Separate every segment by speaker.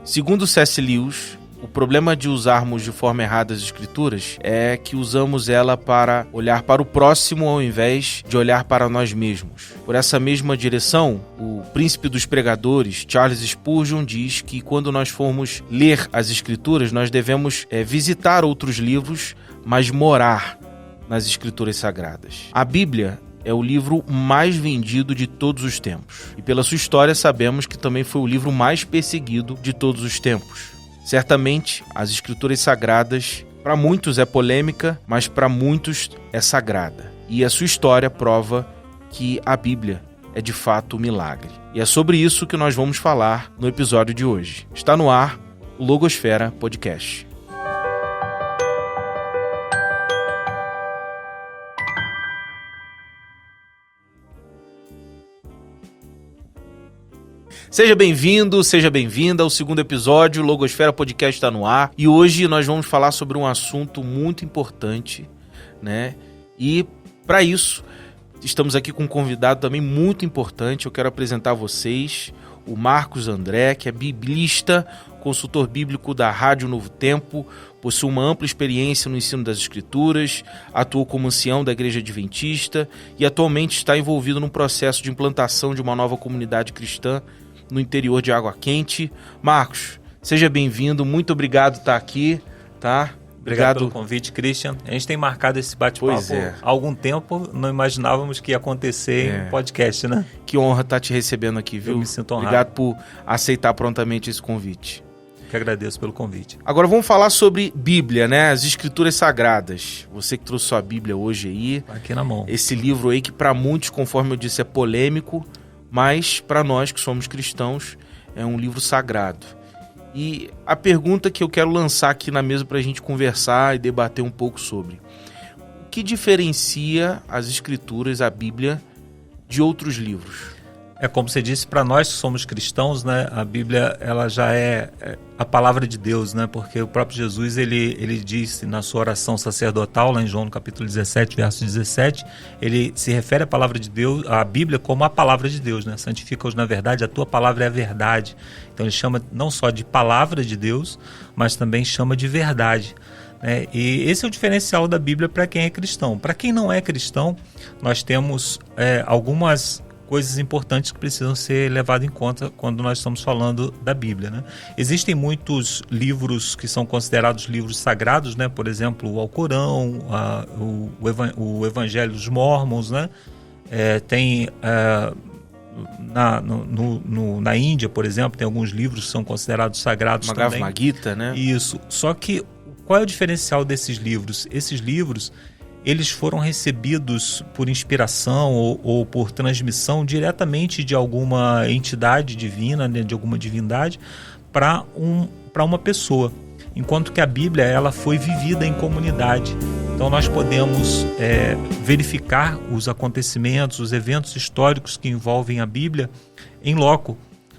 Speaker 1: Segundo C.S. Lewis, o problema de usarmos de forma errada as escrituras é que usamos ela para olhar para o próximo ao invés de olhar para nós mesmos. Por essa mesma direção, o príncipe dos pregadores, Charles Spurgeon, diz que quando nós formos ler as escrituras, nós devemos visitar outros livros, mas morar nas escrituras sagradas. A Bíblia é o livro mais vendido de todos os tempos. E pela sua história sabemos que também foi o livro mais perseguido de todos os tempos. Certamente, as escrituras sagradas, para muitos é polêmica, mas para muitos é sagrada. E a sua história prova que a Bíblia é de fato um milagre. E é sobre isso que nós vamos falar no episódio de hoje. Está no ar o Logosfera Podcast. Seja bem-vindo, seja bem-vinda ao segundo episódio, o Logosfera Podcast está no ar. E hoje nós vamos falar sobre um assunto muito importante, né? E para isso, estamos aqui com um convidado também muito importante. Eu quero apresentar a vocês o Marcos André, que é biblista, consultor bíblico da Rádio Novo Tempo, possui uma ampla experiência no ensino das Escrituras, atuou como ancião da Igreja Adventista e atualmente está envolvido num processo de implantação de uma nova comunidade cristã no interior de Água Quente. Marcos, seja bem-vindo, muito obrigado por estar aqui, tá?
Speaker 2: Obrigado pelo convite, Christian. A gente tem marcado esse bate-papo há algum tempo, não imaginávamos que ia acontecer em podcast, né?
Speaker 1: Que honra estar te recebendo aqui, viu?
Speaker 2: Eu me sinto honrado.
Speaker 1: Obrigado por aceitar prontamente esse convite.
Speaker 2: Eu que agradeço pelo convite.
Speaker 1: Agora vamos falar sobre Bíblia, né? As Escrituras Sagradas. Você que trouxe sua Bíblia hoje aí.
Speaker 2: Aqui na mão.
Speaker 1: Esse livro aí que para muitos, conforme eu disse, é polêmico, mas para nós que somos cristãos é um livro sagrado. E a pergunta que eu quero lançar aqui na mesa para a gente conversar e debater um pouco sobre: o que diferencia as Escrituras, a Bíblia, de outros livros?
Speaker 2: É como você disse, para nós que somos cristãos, né, a Bíblia ela já é a palavra de Deus, né, porque o próprio Jesus ele disse na sua oração sacerdotal, lá em João no capítulo 17, verso 17, ele se refere à palavra de Deus, à Bíblia como a palavra de Deus, né, santifica-os na verdade, a tua palavra é a verdade. Então ele chama não só de palavra de Deus, mas também chama de verdade. E esse é o diferencial da Bíblia para quem é cristão. Para quem não é cristão, nós temos algumas coisas importantes que precisam ser levadas em conta quando nós estamos falando da Bíblia, né? Existem muitos livros que são considerados livros sagrados, né? Por exemplo, o Alcorão, o Evangelho dos Mormons, né? Na Índia, por exemplo, tem alguns livros que são considerados sagrados também.
Speaker 1: Bhagavad Gita, né?
Speaker 2: Isso. Só que qual é o diferencial desses livros? Esses livros eles foram recebidos por inspiração ou por transmissão diretamente de alguma entidade divina, né, de alguma divindade, para uma pessoa. Enquanto que a Bíblia ela foi vivida em comunidade. Então nós podemos verificar os acontecimentos, os eventos históricos que envolvem a Bíblia em loco.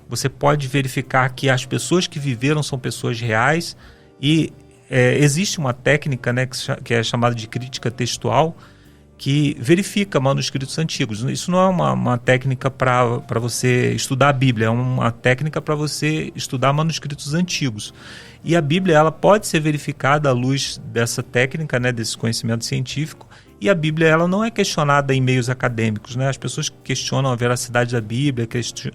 Speaker 2: Você pode verificar que as pessoas que viveram são pessoas reais e existe uma técnica, né, que é chamada de crítica textual, que verifica manuscritos antigos. Isso não é uma técnica para você estudar a Bíblia, é uma técnica para você estudar manuscritos antigos. E a Bíblia ela pode ser verificada à luz dessa técnica, né, desse conhecimento científico, e a Bíblia ela não é questionada em meios acadêmicos, né? As pessoas que questionam a veracidade da Bíblia,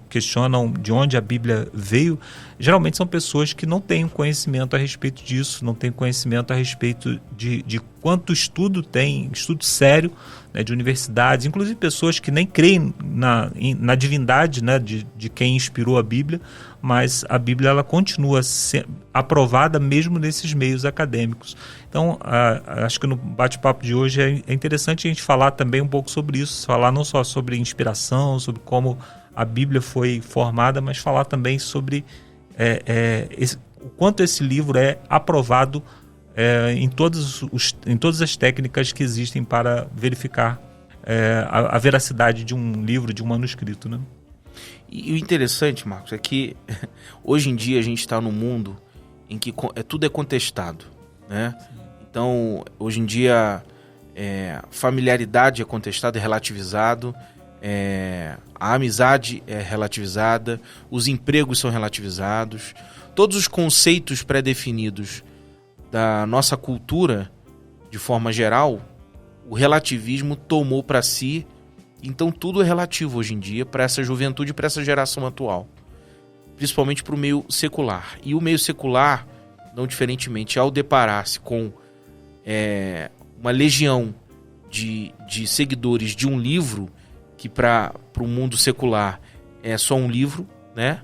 Speaker 2: questionam de onde a Bíblia veio, geralmente são pessoas que não têm conhecimento a respeito disso, não têm conhecimento a respeito de quanto estudo sério, né, de universidades, inclusive pessoas que nem creem na divindade, né, de quem inspirou a Bíblia, mas a Bíblia ela continua aprovada mesmo nesses meios acadêmicos. Então, acho que no bate-papo de hoje é interessante a gente falar também um pouco sobre isso, falar não só sobre inspiração, sobre como a Bíblia foi formada, mas falar também sobre o quanto esse livro é aprovado em todas as técnicas que existem para verificar a veracidade de um livro, de um manuscrito, né?
Speaker 1: E o interessante, Marcos, é que hoje em dia a gente está num mundo em que tudo é contestado, né? Então, hoje em dia, familiaridade é contestada, é relativizado, a amizade é relativizada, os empregos são relativizados, todos os conceitos pré-definidos da nossa cultura, de forma geral, o relativismo tomou para si. Então tudo é relativo hoje em dia para essa juventude, para essa geração atual, principalmente para o meio secular. E o meio secular, não diferentemente, ao deparar-se com uma legião de seguidores de um livro, que para o mundo secular é só um livro, né?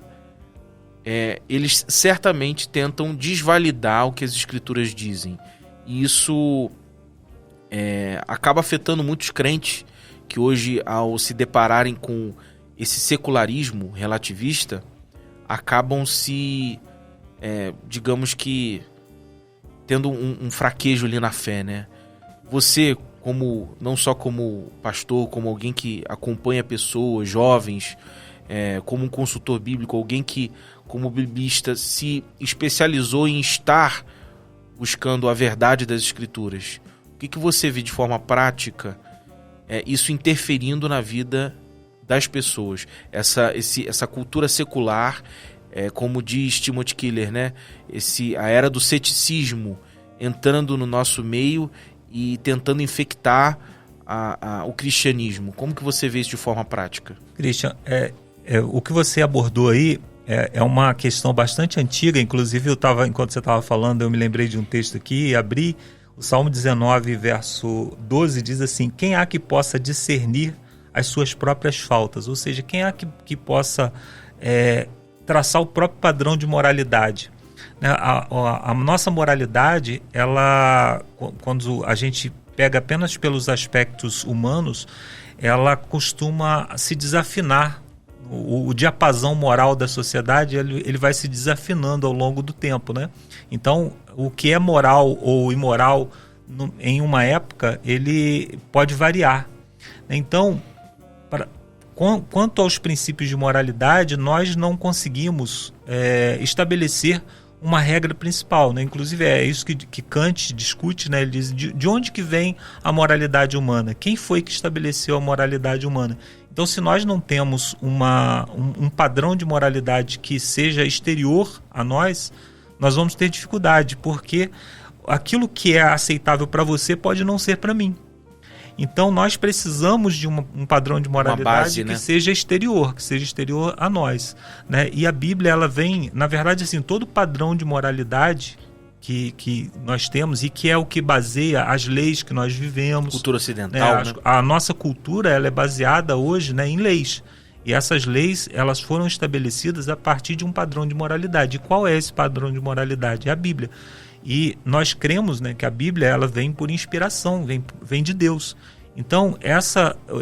Speaker 1: Eles certamente tentam desvalidar o que as escrituras dizem. E isso acaba afetando muitos crentes que hoje, ao se depararem com esse secularismo relativista, acabam se, digamos que, tendo um fraquejo ali na fé, né? Você, não só como pastor, como alguém que acompanha pessoas, jovens, como um consultor bíblico, alguém que, como biblista, se especializou em estar buscando a verdade das Escrituras. O que você vê de forma prática isso interferindo na vida das pessoas? Essa cultura secular, como diz Timothy Keller, né? A era do ceticismo entrando no nosso meio e tentando infectar o cristianismo. Como que você vê isso de forma prática?
Speaker 2: Christian, o que você abordou aí é uma questão bastante antiga. Inclusive, enquanto você estava falando, eu me lembrei de um texto aqui e abri. O Salmo 19, verso 12, diz assim: quem há que possa discernir as suas próprias faltas? Ou seja, quem há que possa traçar o próprio padrão de moralidade? A nossa moralidade, quando a gente pega apenas pelos aspectos humanos, ela costuma se desafinar. O diapasão moral da sociedade ele vai se desafinando ao longo do tempo, né? Então, o que é moral ou imoral em uma época, ele pode variar. Então, quanto aos princípios de moralidade, nós não conseguimos estabelecer uma regra principal, né? Inclusive é isso que Kant discute, né? Ele diz de onde que vem a moralidade humana? Quem foi que estabeleceu a moralidade humana? Então, se nós não temos um padrão de moralidade que seja exterior a nós vamos ter dificuldade, porque aquilo que é aceitável para você pode não ser para mim. Então, nós precisamos de um padrão de moralidade base, que seja exterior a nós, né? E a Bíblia, ela vem, na verdade, assim, todo padrão de moralidade que nós temos e que é o que baseia as leis que nós vivemos.
Speaker 1: Cultura ocidental, né?
Speaker 2: A nossa cultura, ela é baseada hoje, né, em leis. E essas leis, elas foram estabelecidas a partir de um padrão de moralidade. E qual é esse padrão de moralidade? É a Bíblia. E nós cremos, né, que a Bíblia, ela vem por inspiração, vem de Deus. Então,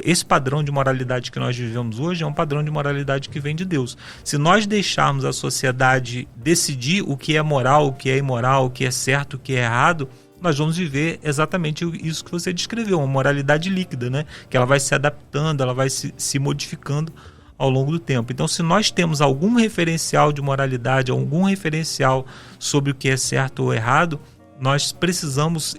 Speaker 2: esse padrão de moralidade que nós vivemos hoje é um padrão de moralidade que vem de Deus. Se nós deixarmos a sociedade decidir o que é moral, o que é imoral, o que é certo, o que é errado, nós vamos viver exatamente isso que você descreveu, uma moralidade líquida, né? Que ela vai se adaptando, ela vai se modificando ao longo do tempo. Então, se nós temos algum referencial de moralidade, algum referencial sobre o que é certo ou errado, nós precisamos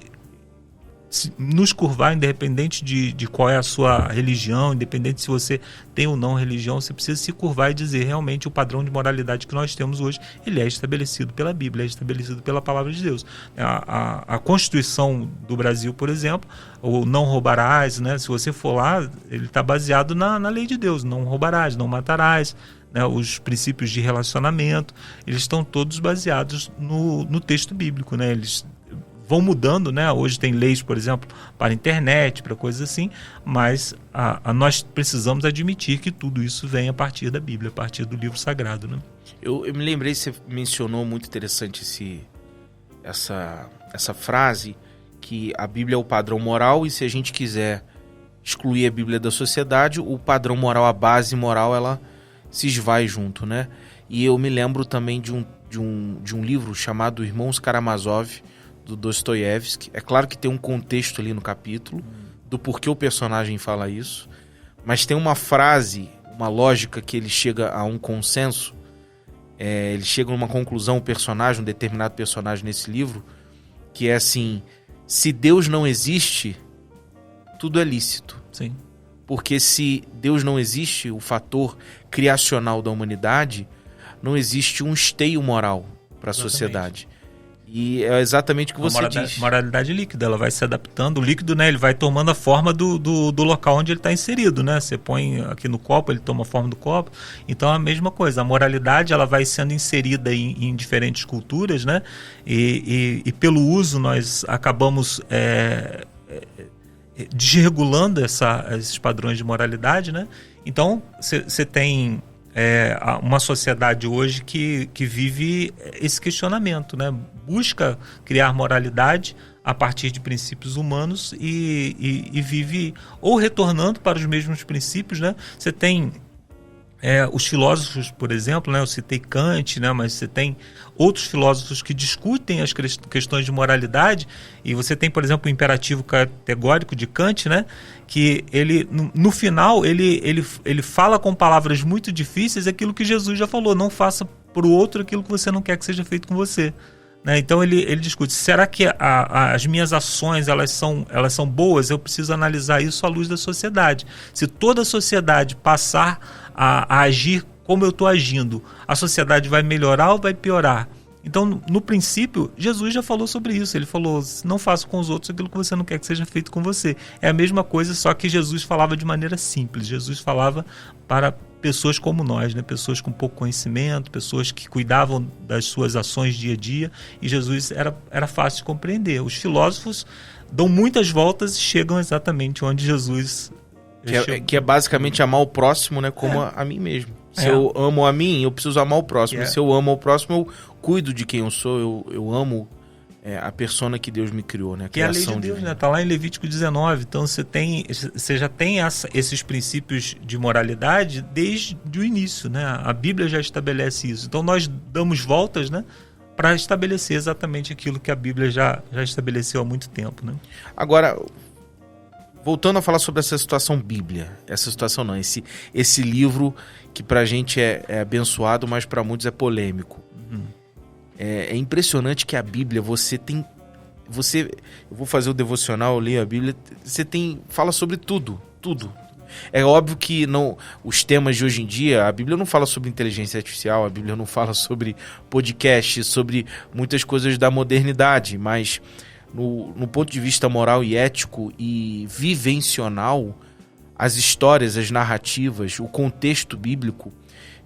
Speaker 2: nos curvar, independente de qual é a sua religião, independente se você tem ou não religião, você precisa se curvar e dizer realmente o padrão de moralidade que nós temos hoje, ele é estabelecido pela Bíblia, é estabelecido pela palavra de Deus. A Constituição do Brasil, por exemplo, o não roubarás, né? Se você for lá, ele está baseado na lei de Deus, não roubarás, não matarás, né? Os princípios de relacionamento, eles estão todos baseados no texto bíblico, né? Eles vão mudando, né? Hoje tem leis, por exemplo, para a internet, para coisas assim, mas nós precisamos admitir que tudo isso vem a partir da Bíblia, a partir do livro sagrado, né?
Speaker 1: Eu me lembrei, você mencionou muito interessante essa frase, que a Bíblia é o padrão moral e se a gente quiser excluir a Bíblia da sociedade, o padrão moral, a base moral, ela se esvai junto, né? E eu me lembro também de um livro chamado Irmãos Karamazov, do Dostoiévski. É claro que tem um contexto ali no capítulo do porquê o personagem fala isso, mas tem uma frase, uma lógica que ele chega a um consenso, ele chega a uma conclusão, um determinado personagem nesse livro, que é assim: se Deus não existe, tudo é lícito.
Speaker 2: Sim.
Speaker 1: Porque se Deus não existe, o fator criacional da humanidade, não existe um esteio moral. para a sociedade. E é exatamente o que você diz.
Speaker 2: Moralidade líquida, ela vai se adaptando. O líquido, né, ele vai tomando a forma do local onde ele está inserido, né? Você põe aqui no copo, ele toma a forma do copo. Então, a mesma coisa. A moralidade, ela vai sendo inserida em diferentes culturas, né? E pelo uso, nós acabamos desregulando esses padrões de moralidade, né? Então, você tem uma sociedade hoje que vive esse questionamento, né? Busca criar moralidade a partir de princípios humanos e vive ou retornando para os mesmos princípios, né? Você tem os filósofos, por exemplo, né? Eu citei Kant, né? Mas você tem outros filósofos que discutem as questões de moralidade, e você tem, por exemplo, o imperativo categórico de Kant, né? Que ele, no final, ele fala com palavras muito difíceis aquilo que Jesus já falou: não faça para o outro aquilo que você não quer que seja feito com você. Né? Então ele discute: será que as minhas ações elas são boas? Eu preciso analisar isso à luz da sociedade. Se toda a sociedade passar a agir como eu estou agindo, a sociedade vai melhorar ou vai piorar? Então, no princípio, Jesus já falou sobre isso. Ele falou: não faça com os outros aquilo que você não quer que seja feito com você. É a mesma coisa, só que Jesus falava de maneira simples. Jesus falava para pessoas como nós, né? Pessoas com pouco conhecimento, pessoas que cuidavam das suas ações dia a dia, e Jesus era fácil de compreender. Os filósofos dão muitas voltas e chegam exatamente onde Jesus
Speaker 1: que é basicamente amar o próximo, né, como a mim mesmo. Se eu amo a mim, eu preciso amar o próximo. E se eu amo o próximo, eu cuido de quem eu sou, eu amo a persona que Deus me criou, né? A
Speaker 2: que é a lei de Deus, né? Tá lá em Levítico 19. Então você já tem esses princípios de moralidade desde o início, né? A Bíblia já estabelece isso. Então nós damos voltas, né, para estabelecer exatamente aquilo que a Bíblia já estabeleceu há muito tempo, né?
Speaker 1: Agora, voltando a falar sobre essa situação Bíblia, essa situação não, esse livro que pra gente é abençoado, mas pra muitos é polêmico. É impressionante que a Bíblia, eu vou fazer o devocional, eu leio a Bíblia, fala sobre tudo. É óbvio que os temas de hoje em dia, a Bíblia não fala sobre inteligência artificial, a Bíblia não fala sobre podcast, sobre muitas coisas da modernidade, mas no ponto de vista moral e ético e vivencional, as histórias, as narrativas, o contexto bíblico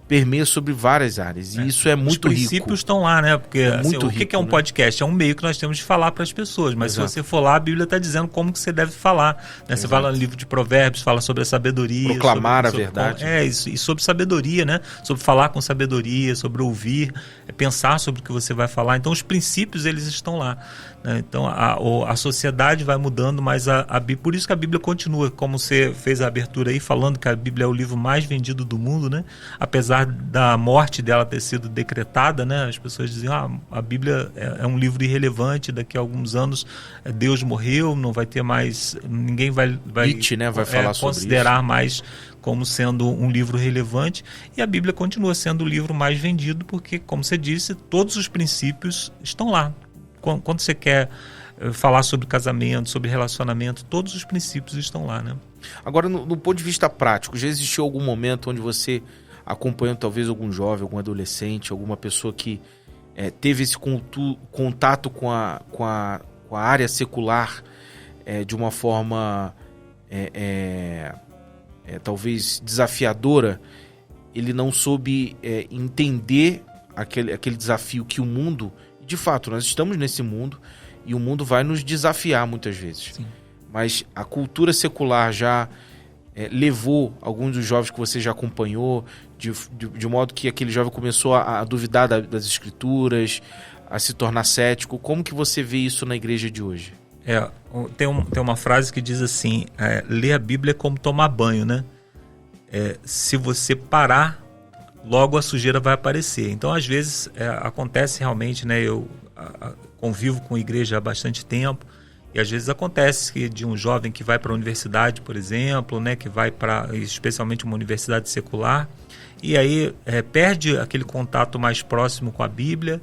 Speaker 1: permeia sobre várias áreas. E isso é muito rico. Os princípios
Speaker 2: estão lá, né? Porque o que é um podcast? É um meio que nós temos de falar para as pessoas. Mas se você for lá, a Bíblia está dizendo como que você deve falar. Né? Você vai lá no livro de Provérbios, fala sobre a sabedoria.
Speaker 1: Proclamar a verdade.
Speaker 2: E sobre sabedoria, né? Sobre falar com sabedoria, sobre ouvir, pensar sobre o que você vai falar. Então, os princípios, eles estão lá. Né? Então, a sociedade vai mudando, mas por isso que a Bíblia continua, como você fez a abertura aí, falando que a Bíblia é o livro mais vendido do mundo, né? Apesar da morte dela ter sido decretada, né? As pessoas diziam: a Bíblia é um livro irrelevante, daqui a alguns anos Deus morreu, não vai ter mais, ninguém vai
Speaker 1: Nietzsche, né? Vai falar
Speaker 2: considerar
Speaker 1: sobre isso.
Speaker 2: mais como sendo um livro relevante, e a Bíblia continua sendo o livro mais vendido porque, como você disse, todos os princípios estão lá. Quando você quer falar sobre casamento, sobre relacionamento, todos os princípios estão lá, né?
Speaker 1: Agora, no ponto de vista prático, já existiu algum momento onde você acompanhando talvez algum jovem, algum adolescente, alguma pessoa que teve esse contato com a área secular de uma forma talvez desafiadora, ele não soube entender aquele desafio que o mundo, de fato, nós estamos nesse mundo e o mundo vai nos desafiar muitas vezes.
Speaker 2: Sim.
Speaker 1: Mas a cultura secular já levou alguns dos jovens que você já acompanhou de modo que aquele jovem começou a duvidar das escrituras, a se tornar cético. Como que você vê isso na igreja de hoje?
Speaker 2: Tem uma frase que diz assim: ler a Bíblia é como tomar banho, né? Se você parar, logo a sujeira vai aparecer. Então, às vezes, acontece realmente, né? Eu convivo com a igreja há bastante tempo, e às vezes acontece que de um jovem que vai para a universidade, por exemplo, né? Que vai para, especialmente, uma universidade secular, e aí perde aquele contato mais próximo com a Bíblia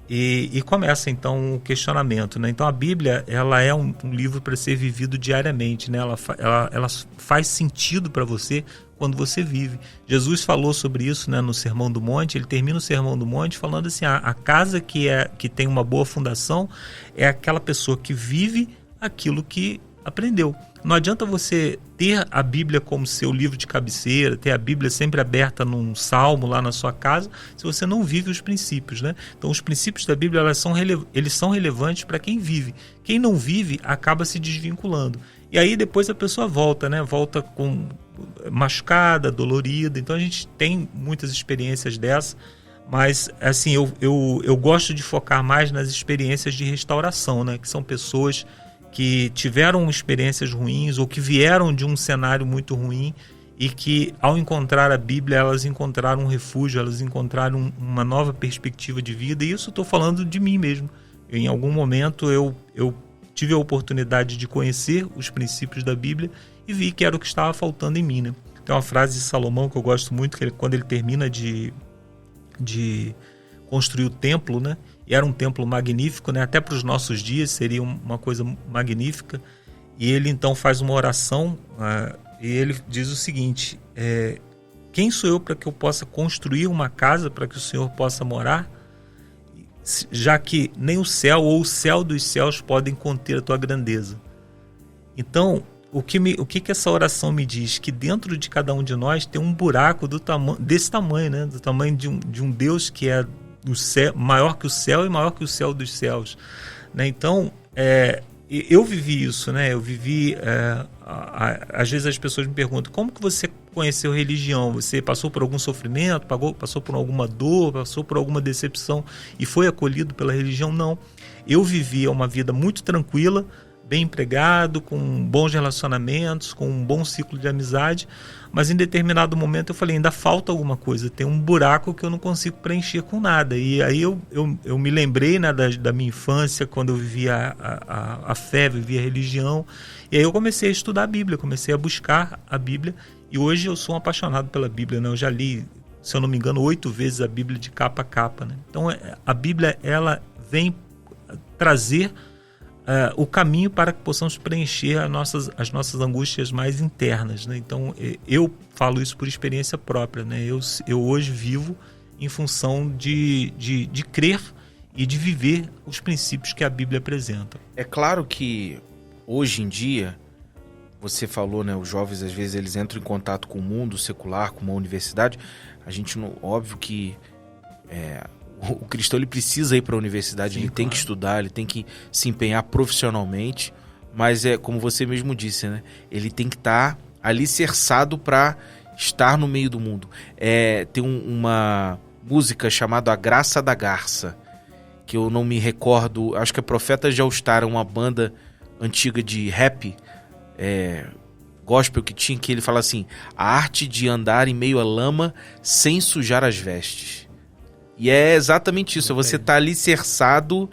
Speaker 2: e começa então o questionamento, né? Então a Bíblia, ela é um livro para ser vivido diariamente, né? Ela faz sentido para você quando você vive. Jesus falou sobre isso, né, no Sermão do Monte. Ele termina o Sermão do Monte falando assim, a casa que tem uma boa fundação é aquela pessoa que vive aquilo que aprendeu. Não adianta você ter a Bíblia como seu livro de cabeceira, ter a Bíblia sempre aberta num salmo lá na sua casa, se você não vive os princípios, né? Então, os princípios da Bíblia, eles são relevantes para quem vive. Quem não vive acaba se desvinculando. E aí depois a pessoa volta, né? Volta com machucada, dolorida. Então, a gente tem muitas experiências dessas, mas assim, eu gosto de focar mais nas experiências de restauração, né? Que são pessoas que tiveram experiências ruins ou que vieram de um cenário muito ruim e que, ao encontrar a Bíblia, elas encontraram um refúgio, elas encontraram uma nova perspectiva de vida. E isso eu estou falando de mim mesmo. Em algum momento eu tive a oportunidade de conhecer os princípios da Bíblia e vi que era o que estava faltando em mim, né? Tem uma frase de Salomão que eu gosto muito, que quando ele termina de construir o templo, né? E era um templo magnífico, né? Até para os nossos dias seria uma coisa magnífica. E ele então faz uma oração e ele diz o seguinte: quem sou eu para que eu possa construir uma casa para que o Senhor possa morar, já que nem o céu ou o céu dos céus podem conter a tua grandeza? Então, o que essa oração me diz? Que dentro de cada um de nós tem um buraco desse tamanho, né? Do tamanho de um Deus que é o céu, maior que o céu e maior que o céu dos céus, né? Então, eu vivi isso, né? Eu vivi, às vezes as pessoas me perguntam, como que você conheceu religião? Você passou por algum sofrimento, passou por alguma dor, passou por alguma decepção e foi acolhido pela religião? Não. Eu vivia uma vida muito tranquila, bem empregado, com bons relacionamentos, com um bom ciclo de amizade, mas em determinado momento eu falei, ainda falta alguma coisa, tem um buraco que eu não consigo preencher com nada. E aí eu me lembrei, né, da minha infância, quando eu vivia a fé, vivia a religião, e aí eu comecei a estudar a Bíblia, comecei a buscar a Bíblia, e hoje eu sou um apaixonado pela Bíblia, né? Eu já li, se eu não me engano, 8 vezes a Bíblia de capa a capa, né? Então a Bíblia, ela vem trazer o caminho para que possamos preencher as nossas angústias mais internas, né? Então eu falo isso por experiência própria, né? Eu hoje vivo em função de crer e de viver os princípios que a Bíblia apresenta.
Speaker 1: É claro que hoje em dia, você falou, né? Os jovens às vezes eles entram em contato com o mundo secular, com uma universidade. A gente não, óbvio que o cristão ele precisa ir para a universidade, sim, ele tem que estudar, ele tem que se empenhar profissionalmente, mas como você mesmo disse, né? Ele tem que estar alicerçado para estar no meio do mundo. Tem uma música chamada A Graça da Garça, que eu não me recordo, acho que é Profetas de All Star, uma banda antiga de rap, gospel que tinha, que ele fala assim: a arte de andar em meio à lama sem sujar as vestes. E é exatamente isso, você está alicerçado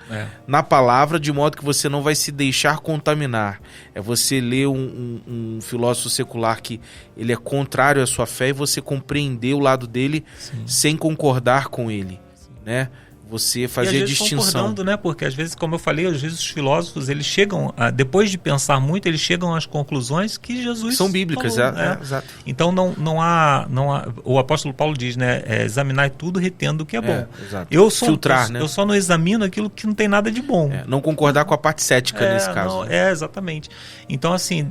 Speaker 1: na palavra, de modo que você não vai se deixar contaminar. É você ler um filósofo secular que ele é contrário à sua fé e você compreender o lado dele, sim, sem concordar com ele, né? Você fazer a distinção.
Speaker 2: Concordando, né? Porque às vezes, como eu falei, às vezes os filósofos, eles chegam, depois de pensar muito, eles chegam às conclusões que Jesus
Speaker 1: são bíblicas,
Speaker 2: falou, né?
Speaker 1: Exato.
Speaker 2: Então não há, o apóstolo Paulo diz, né? Examinar tudo, retendo o que é bom.
Speaker 1: Exato. Filtrar, né?
Speaker 2: Eu só não examino aquilo que não tem nada de bom.
Speaker 1: Não concordar com a parte cética nesse caso.
Speaker 2: Não, exatamente. Então, assim,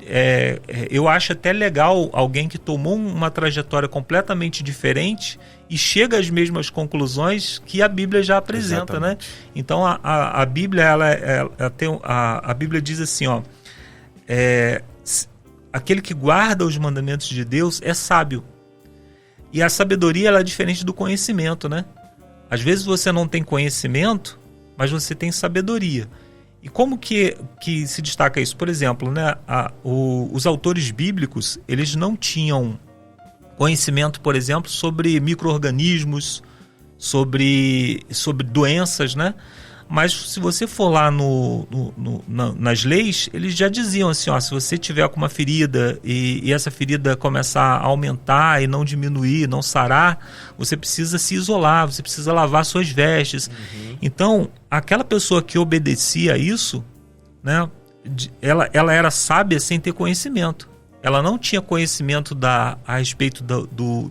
Speaker 2: eu acho até legal alguém que tomou uma trajetória completamente diferente e chega às mesmas conclusões que a Bíblia já apresenta, exatamente, né? Então a Bíblia, a Bíblia diz assim, ó, aquele que guarda os mandamentos de Deus é sábio. E a sabedoria, ela é diferente do conhecimento, né? Às vezes você não tem conhecimento, mas você tem sabedoria. E como que se destaca isso? Por exemplo, né, os autores bíblicos, eles não tinham conhecimento, por exemplo, sobre micro-organismos, sobre doenças, né? Mas se você for lá nas leis, eles já diziam assim, ó, se você tiver com uma ferida e essa ferida começar a aumentar e não diminuir, não sarar, você precisa se isolar, você precisa lavar suas vestes. Uhum. Então, aquela pessoa que obedecia a isso, né, ela era sábia sem ter conhecimento. ela não tinha conhecimento a respeito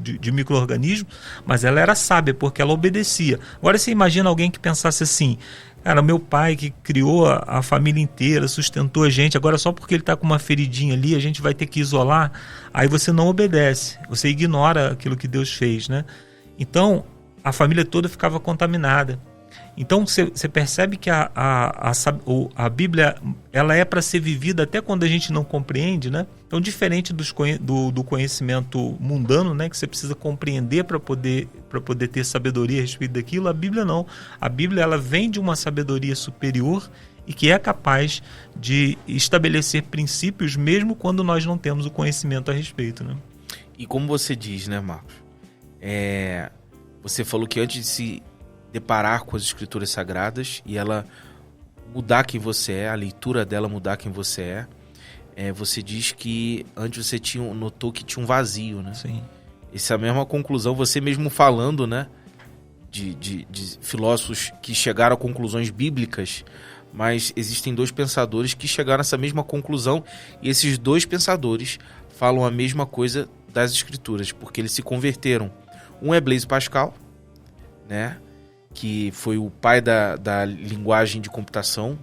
Speaker 2: de micro-organismos, mas ela era sábia, porque ela obedecia. Agora você imagina alguém que pensasse assim: cara, meu pai que criou a família inteira, sustentou a gente, agora só porque ele está com uma feridinha ali, a gente vai ter que isolar. Aí você não obedece, você ignora aquilo que Deus fez, né? Então, a família toda ficava contaminada. Então, você percebe que a Bíblia, ela é para ser vivida até quando a gente não compreende, né? Então, diferente do conhecimento mundano, né? Que você precisa compreender para poder ter sabedoria a respeito daquilo, a Bíblia não. A Bíblia, ela vem de uma sabedoria superior e que é capaz de estabelecer princípios mesmo quando nós não temos o conhecimento a respeito, né?
Speaker 1: E como você diz, né, Marcos? Você falou que antes de se deparar com as escrituras sagradas e ela mudar quem você é, a leitura dela mudar quem você é, você diz que antes você notou que tinha um vazio, né?
Speaker 2: Sim.
Speaker 1: Essa é a mesma conclusão, você mesmo falando, né, de filósofos que chegaram a conclusões bíblicas, mas existem dois pensadores que chegaram a essa mesma conclusão, e esses dois pensadores falam a mesma coisa das escrituras, porque eles se converteram. Um é Blaise Pascal, né, que foi o pai da linguagem de computação,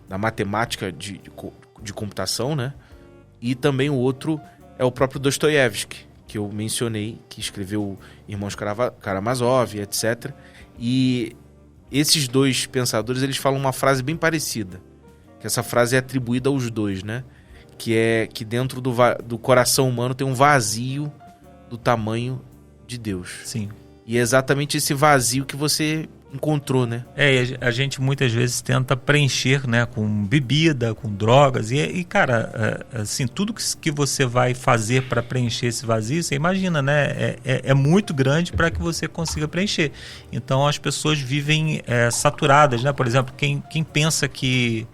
Speaker 1: da matemática de computação, né? E também o outro é o próprio Dostoiévski, que eu mencionei, que escreveu Irmãos Karamazov, etc. E esses dois pensadores, eles falam uma frase bem parecida, que essa frase é atribuída aos dois, né? Que é que dentro do coração humano tem um vazio do tamanho de Deus.
Speaker 2: Sim.
Speaker 1: E é exatamente esse vazio que você encontrou, né?
Speaker 2: A gente muitas vezes tenta preencher, né, com bebida, com drogas, e cara, assim, tudo que você vai fazer para preencher esse vazio, você imagina, né, é muito grande para que você consiga preencher. Então as pessoas vivem saturadas, né? Por exemplo, quem pensa que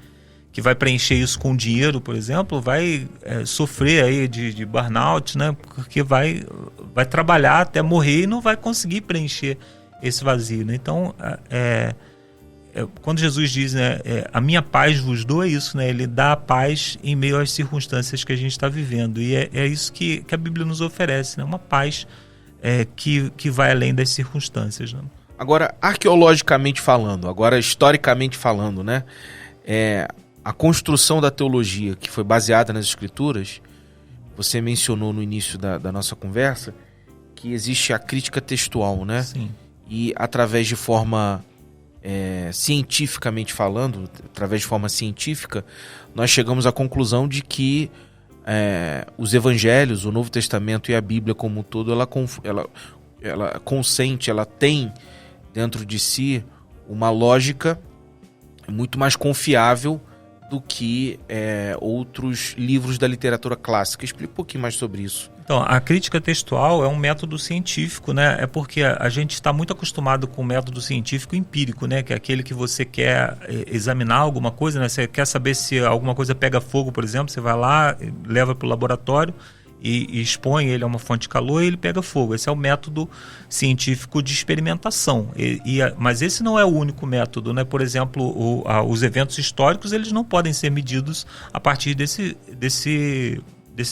Speaker 2: vai preencher isso com dinheiro, por exemplo, vai sofrer aí de burnout, né? Porque vai trabalhar até morrer e não vai conseguir preencher esse vazio, né? Então, quando Jesus diz, né, a minha paz vos dou, é isso, né? Ele dá a paz em meio às circunstâncias que a gente está vivendo, e é isso que a Bíblia nos oferece, né? Uma paz que vai além das circunstâncias, né?
Speaker 1: Agora, arqueologicamente falando, agora historicamente falando, né? A construção da teologia que foi baseada nas escrituras, você mencionou no início da nossa conversa que existe a crítica textual, né?
Speaker 2: Sim.
Speaker 1: E através de forma cientificamente falando, através de forma científica, nós chegamos à conclusão de que os evangelhos, o Novo Testamento e a Bíblia como um todo, ela consente, ela tem dentro de si uma lógica muito mais confiável do que outros livros da literatura clássica. Explica um pouquinho mais sobre isso.
Speaker 2: Então, a crítica textual é um método científico, né? É porque a gente está muito acostumado com o método científico empírico, né? Que é aquele que você quer examinar alguma coisa, né? Você quer saber se alguma coisa pega fogo, por exemplo, você vai lá, leva para o laboratório e expõe ele a uma fonte de calor e ele pega fogo. Esse é o método científico de experimentação. Mas esse não é o único método, né? Por exemplo, os eventos históricos, eles não podem ser medidos a partir desse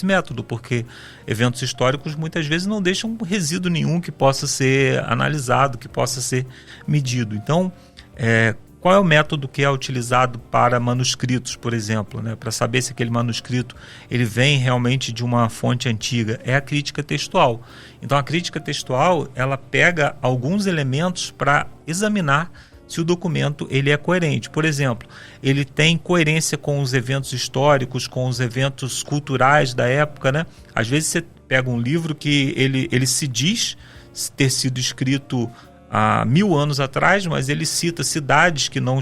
Speaker 2: método, porque eventos históricos muitas vezes não deixam resíduo nenhum que possa ser analisado, que possa ser medido. Então, qual é o método que é utilizado para manuscritos, por exemplo, né? Para saber se aquele manuscrito ele vem realmente de uma fonte antiga? É a crítica textual. Então, a crítica textual, ela pega alguns elementos para examinar se o documento ele é coerente. Por exemplo, ele tem coerência com os eventos históricos, com os eventos culturais da época, né? Às vezes você pega um livro que ele se diz ter sido escrito há 1000 anos atrás, mas ele cita cidades que não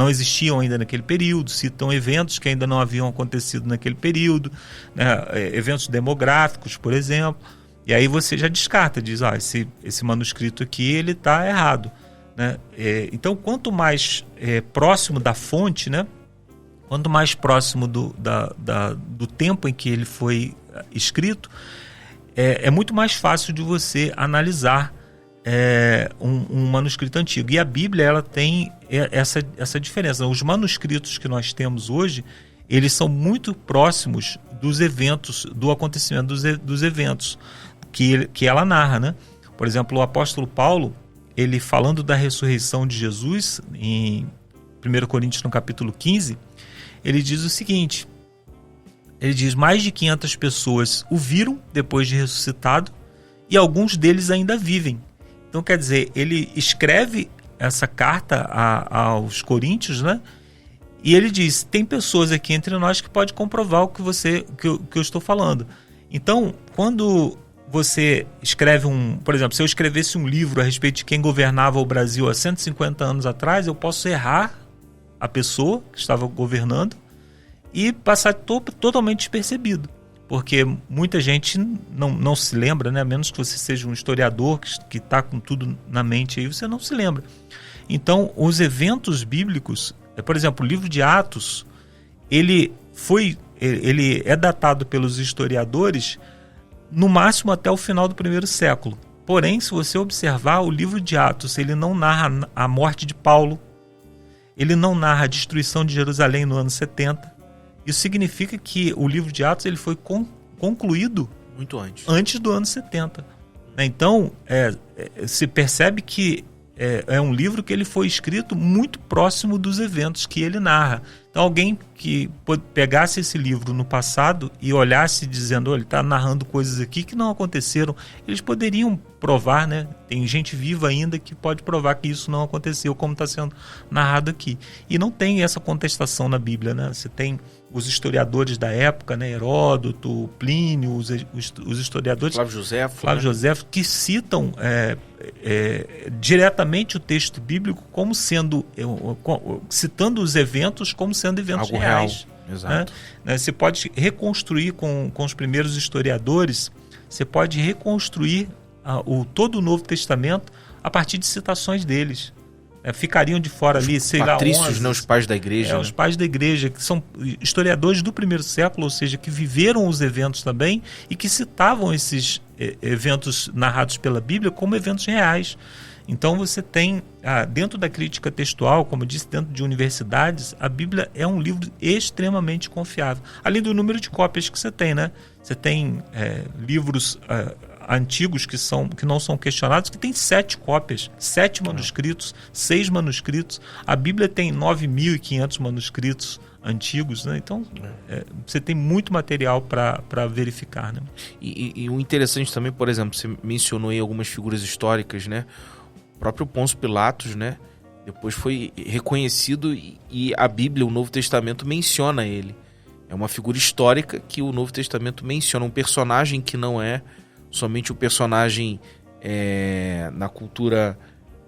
Speaker 2: existiam ainda naquele período, citam eventos que ainda não haviam acontecido naquele período, né? Eventos demográficos, por exemplo. E aí você já descarta, diz, esse manuscrito aqui ele está errado, né? Então, quanto mais próximo da fonte, né? Quanto mais próximo do tempo em que ele foi escrito, é muito mais fácil de você analisar um manuscrito antigo. E a Bíblia ela tem essa diferença. Os manuscritos que nós temos hoje, eles são muito próximos dos eventos, do acontecimento dos eventos que ela narra, né? Por exemplo, o apóstolo Paulo, ele falando da ressurreição de Jesus, em 1 Coríntios no capítulo 15, ele diz o seguinte, ele diz, mais de 500 pessoas o viram depois de ressuscitado e alguns deles ainda vivem. Então, quer dizer, ele escreve essa carta aos Coríntios, né? E ele diz, tem pessoas aqui entre nós que podem comprovar o que eu estou falando. Então, quando você escreve por exemplo, se eu escrevesse um livro a respeito de quem governava o Brasil há 150 anos atrás, eu posso errar a pessoa que estava governando e passar totalmente despercebido. Porque muita gente não se lembra, né? A menos que você seja um historiador que está com tudo na mente aí, você não se lembra. Então, os eventos bíblicos, por exemplo, o livro de Atos, ele é datado pelos historiadores no máximo até o final do primeiro século. Porém, se você observar, o livro de Atos, ele não narra a morte de Paulo, ele não narra a destruição de Jerusalém no ano 70. Isso significa que o livro de Atos ele foi concluído
Speaker 1: muito
Speaker 2: antes do ano 70. Então, se percebe que é um livro que ele foi escrito muito próximo dos eventos que ele narra. Então, alguém que pegasse esse livro no passado e olhasse dizendo, ele está narrando coisas aqui que não aconteceram, eles poderiam provar, né? Tem gente viva ainda que pode provar que isso não aconteceu, como está sendo narrado aqui. E não tem essa contestação na Bíblia, né? Você tem os historiadores da época, né? Heródoto, Plínio, os historiadores... Flávio Joséfo, que citam diretamente o texto bíblico como sendo... citando os eventos como sendo eventos
Speaker 1: algo
Speaker 2: reais.
Speaker 1: Real. Exato.
Speaker 2: Né? Você pode reconstruir com os primeiros historiadores, você pode reconstruir todo o Novo Testamento a partir de citações deles. Ficariam de fora ali, sei lá,
Speaker 1: patrícios, né, os pais da igreja.
Speaker 2: Os pais da igreja, que são historiadores do primeiro século, ou seja, que viveram os eventos também e que citavam esses eventos narrados pela Bíblia como eventos reais. Então você tem, dentro da crítica textual, como eu disse, dentro de universidades, a Bíblia é um livro extremamente confiável. Além do número de cópias que você tem, né? Você tem livros antigos que não são questionados, que tem 7 cópias, 7 manuscritos, 6 manuscritos. A Bíblia tem 9.500 manuscritos antigos, né? Então você tem muito material para verificar, né?
Speaker 1: E o interessante também, por exemplo, você mencionou aí algumas figuras históricas, né? O próprio Pôncio Pilatos, né? Depois foi reconhecido e a Bíblia, o Novo Testamento, menciona ele. É uma figura histórica que o Novo Testamento menciona, um personagem que não é somente o personagem na cultura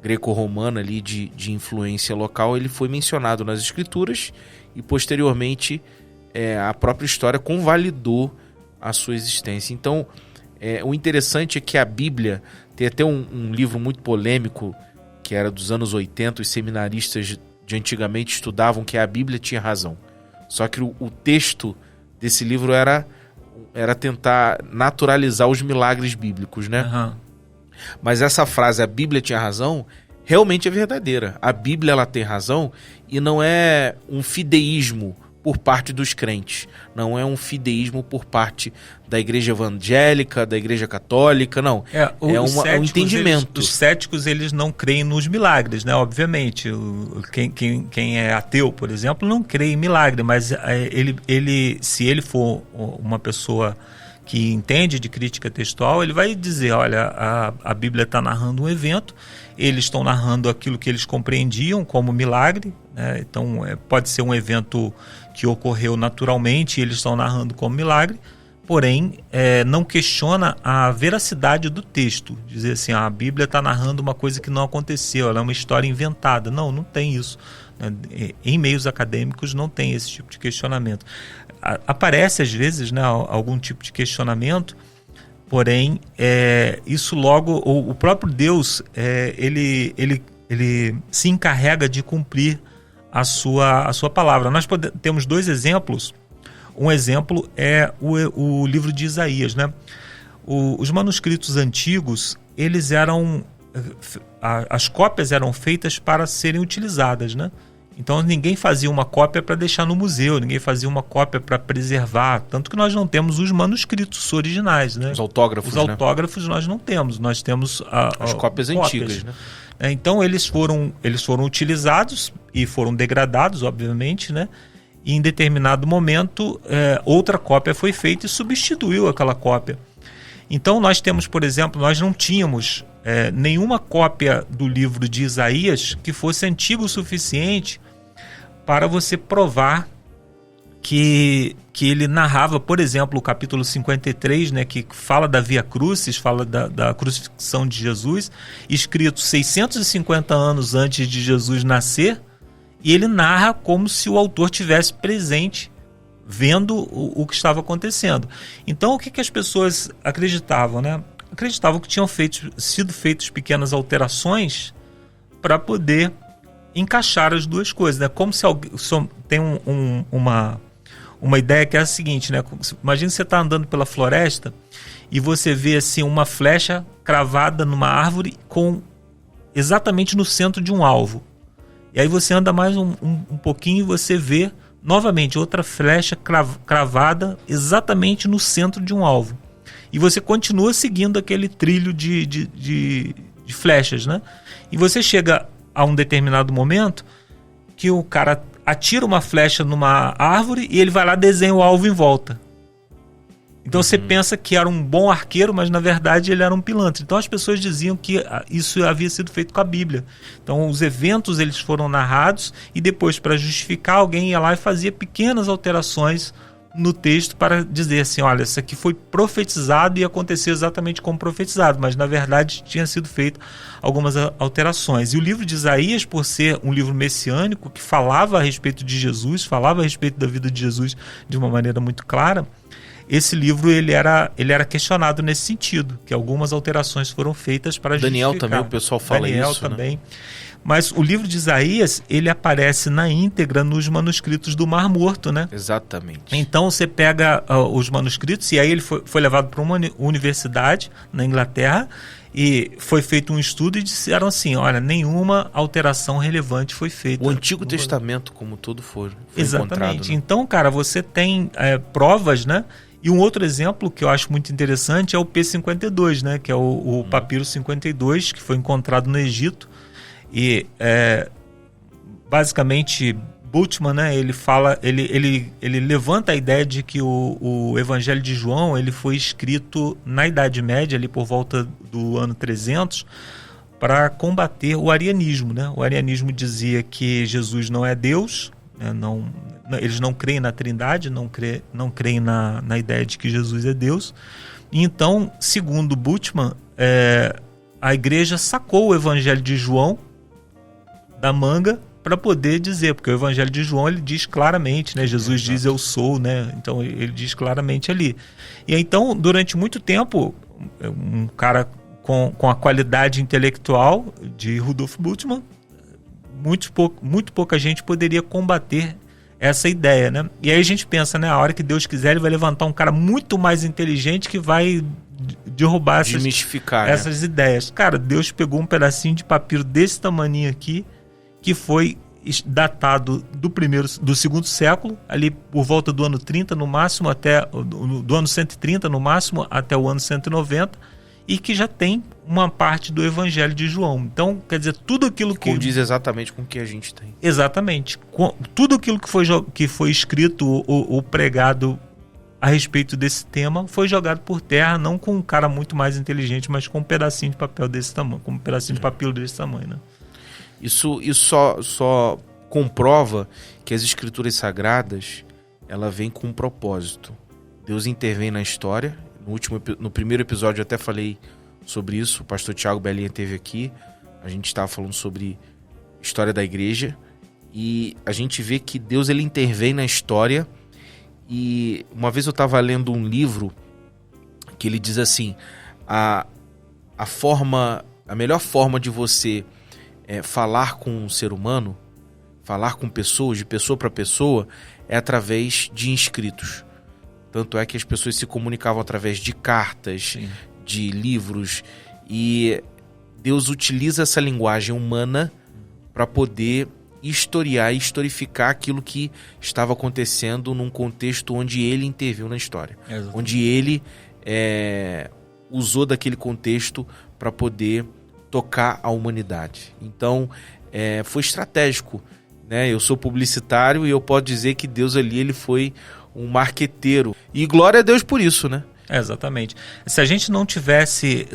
Speaker 1: greco-romana ali de influência local. Ele foi mencionado nas Escrituras e posteriormente a própria história convalidou a sua existência. Então, o interessante é que a Bíblia tem até um livro muito polêmico que era dos anos 80, os seminaristas de antigamente estudavam que a Bíblia tinha razão. Só que o texto desse livro era tentar naturalizar os milagres bíblicos, né?
Speaker 2: Uhum.
Speaker 1: Mas essa frase, a Bíblia tinha razão, realmente é verdadeira. A Bíblia ela tem razão e não é um fideísmo por parte dos crentes. Não é um fideísmo por parte da igreja evangélica, da igreja católica, não. Um entendimento.
Speaker 2: Os céticos, eles não creem nos milagres, né? Obviamente. Quem é ateu, por exemplo, não crê em milagre, mas se ele for uma pessoa que entende de crítica textual, ele vai dizer, olha, a Bíblia está narrando um evento, eles estão narrando aquilo que eles compreendiam como milagre, né? Então pode ser um evento que ocorreu naturalmente e eles estão narrando como milagre, porém não questiona a veracidade do texto, dizer assim, a Bíblia está narrando uma coisa que não aconteceu, ela é uma história inventada. Não tem isso. Em meios acadêmicos não tem esse tipo de questionamento. Aparece às vezes, né, algum tipo de questionamento, porém isso logo, o próprio Deus ele se encarrega de cumprir a sua palavra. Nós temos 2 exemplos. Um exemplo é o livro de Isaías, né? Os manuscritos antigos, eles eram, as cópias eram feitas para serem utilizadas, né? Então ninguém fazia uma cópia para deixar no museu, ninguém fazia uma cópia para preservar, tanto que nós não temos os manuscritos originais, né?
Speaker 1: Os autógrafos,
Speaker 2: Os autógrafos nós não temos, nós temos
Speaker 1: as cópias antigas, né?
Speaker 2: Então eles foram utilizados e foram degradados, obviamente, né? E em determinado momento outra cópia foi feita e substituiu aquela cópia. Então nós temos, por exemplo, nós não tínhamos nenhuma cópia do livro de Isaías que fosse antiga o suficiente para você provar que ele narrava, por exemplo, o capítulo 53, né, que fala da Via Crucis, fala da crucifixão de Jesus, escrito 650 anos antes de Jesus nascer, e ele narra como se o autor tivesse presente, vendo o que estava acontecendo. Então, o que as pessoas acreditavam, né? Acreditavam que tinham sido feitas pequenas alterações para poder encaixar as duas coisas, né? Como se alguém tem uma ideia que é a seguinte, né? Imagina que você está andando pela floresta e você vê assim uma flecha cravada numa árvore exatamente no centro de um alvo. E aí você anda mais um pouquinho e você vê novamente outra flecha cravada exatamente no centro de um alvo. E você continua seguindo aquele trilho de flechas, né? E você chega a um determinado momento que o cara atira uma flecha numa árvore e ele vai lá e desenha o alvo em volta. Então você pensa que era um bom arqueiro, mas na verdade ele era um pilantra. Então as pessoas diziam que isso havia sido feito com a Bíblia. Então os eventos eles foram narrados e depois, para justificar, alguém ia lá e fazia pequenas alterações no texto para dizer assim, olha, isso aqui foi profetizado e aconteceu exatamente como profetizado, mas na verdade tinha sido feito algumas alterações. E o livro de Isaías, por ser um livro messiânico que falava a respeito de Jesus, falava a respeito da vida de Jesus de uma maneira muito clara, esse livro ele era questionado nesse sentido, que algumas alterações foram feitas para
Speaker 1: Daniel
Speaker 2: justificar.
Speaker 1: também, o pessoal fala
Speaker 2: Daniel
Speaker 1: isso,
Speaker 2: também.
Speaker 1: né?
Speaker 2: Mas o livro de Isaías, ele aparece na íntegra nos manuscritos do Mar Morto, né?
Speaker 1: Exatamente.
Speaker 2: Então você pega os manuscritos e aí ele foi levado para uma universidade na Inglaterra e foi feito um estudo e disseram assim, olha, nenhuma alteração relevante foi feita.
Speaker 1: O Antigo Testamento como todo foi
Speaker 2: exatamente.
Speaker 1: Encontrado, né?
Speaker 2: Então, cara, você tem provas, né? E um outro exemplo que eu acho muito interessante é o P52, né? Que é o papiro 52, que foi encontrado no Egito. E basicamente Bultmann, né, ele levanta a ideia de que o Evangelho de João ele foi escrito na Idade Média, ali por volta do ano 300, para combater o arianismo, né? O arianismo dizia que Jesus não é Deus, né? Eles não creem na Trindade, não creem na ideia de que Jesus é Deus. E então, segundo Bultmann, a igreja sacou o Evangelho de João da manga para poder dizer, porque o Evangelho de João ele diz claramente, né? Jesus diz eu sou, né? Então ele diz claramente ali. E então, durante muito tempo, um cara com a qualidade intelectual de Rudolf Bultmann, muito pouca gente poderia combater essa ideia, né? E aí a gente pensa, né? A hora que Deus quiser, ele vai levantar um cara muito mais inteligente que vai derrubar essas ideias. Cara, Deus pegou um pedacinho de papiro desse tamaninho aqui, que foi datado do segundo século, ali por volta do ano 30 no máximo, do ano 130 no máximo, até o ano 190, e que já tem uma parte do Evangelho de João. Então, quer dizer, tudo aquilo que...
Speaker 1: Condiz exatamente com o que a gente tem.
Speaker 2: Exatamente. Tudo aquilo que foi escrito ou pregado a respeito desse tema foi jogado por terra, não com um cara muito mais inteligente, mas com um pedacinho de papel desse tamanho, com um pedacinho de papiro desse tamanho, né?
Speaker 1: Isso só comprova que as escrituras sagradas ela vem com um propósito. Deus intervém na história. No primeiro episódio eu até falei sobre isso. O pastor Tiago Belinha esteve aqui. A gente estava falando sobre história da igreja. E a gente vê que Deus ele intervém na história. E uma vez eu estava lendo um livro que ele diz assim: a melhor forma de você falar com um ser humano, falar com pessoas, de pessoa para pessoa, é através de escritos. Tanto é que as pessoas se comunicavam através de cartas, sim, de livros, e Deus utiliza essa linguagem humana para poder historiar, historificar aquilo que estava acontecendo num contexto onde ele interviu na história.
Speaker 2: Exatamente.
Speaker 1: Onde ele usou daquele contexto para poder tocar a humanidade. Então, foi estratégico, né? Eu sou publicitário e eu posso dizer que Deus ali ele foi um marqueteiro. E glória a Deus por isso, né?
Speaker 2: Exatamente. Se a gente não tivesse...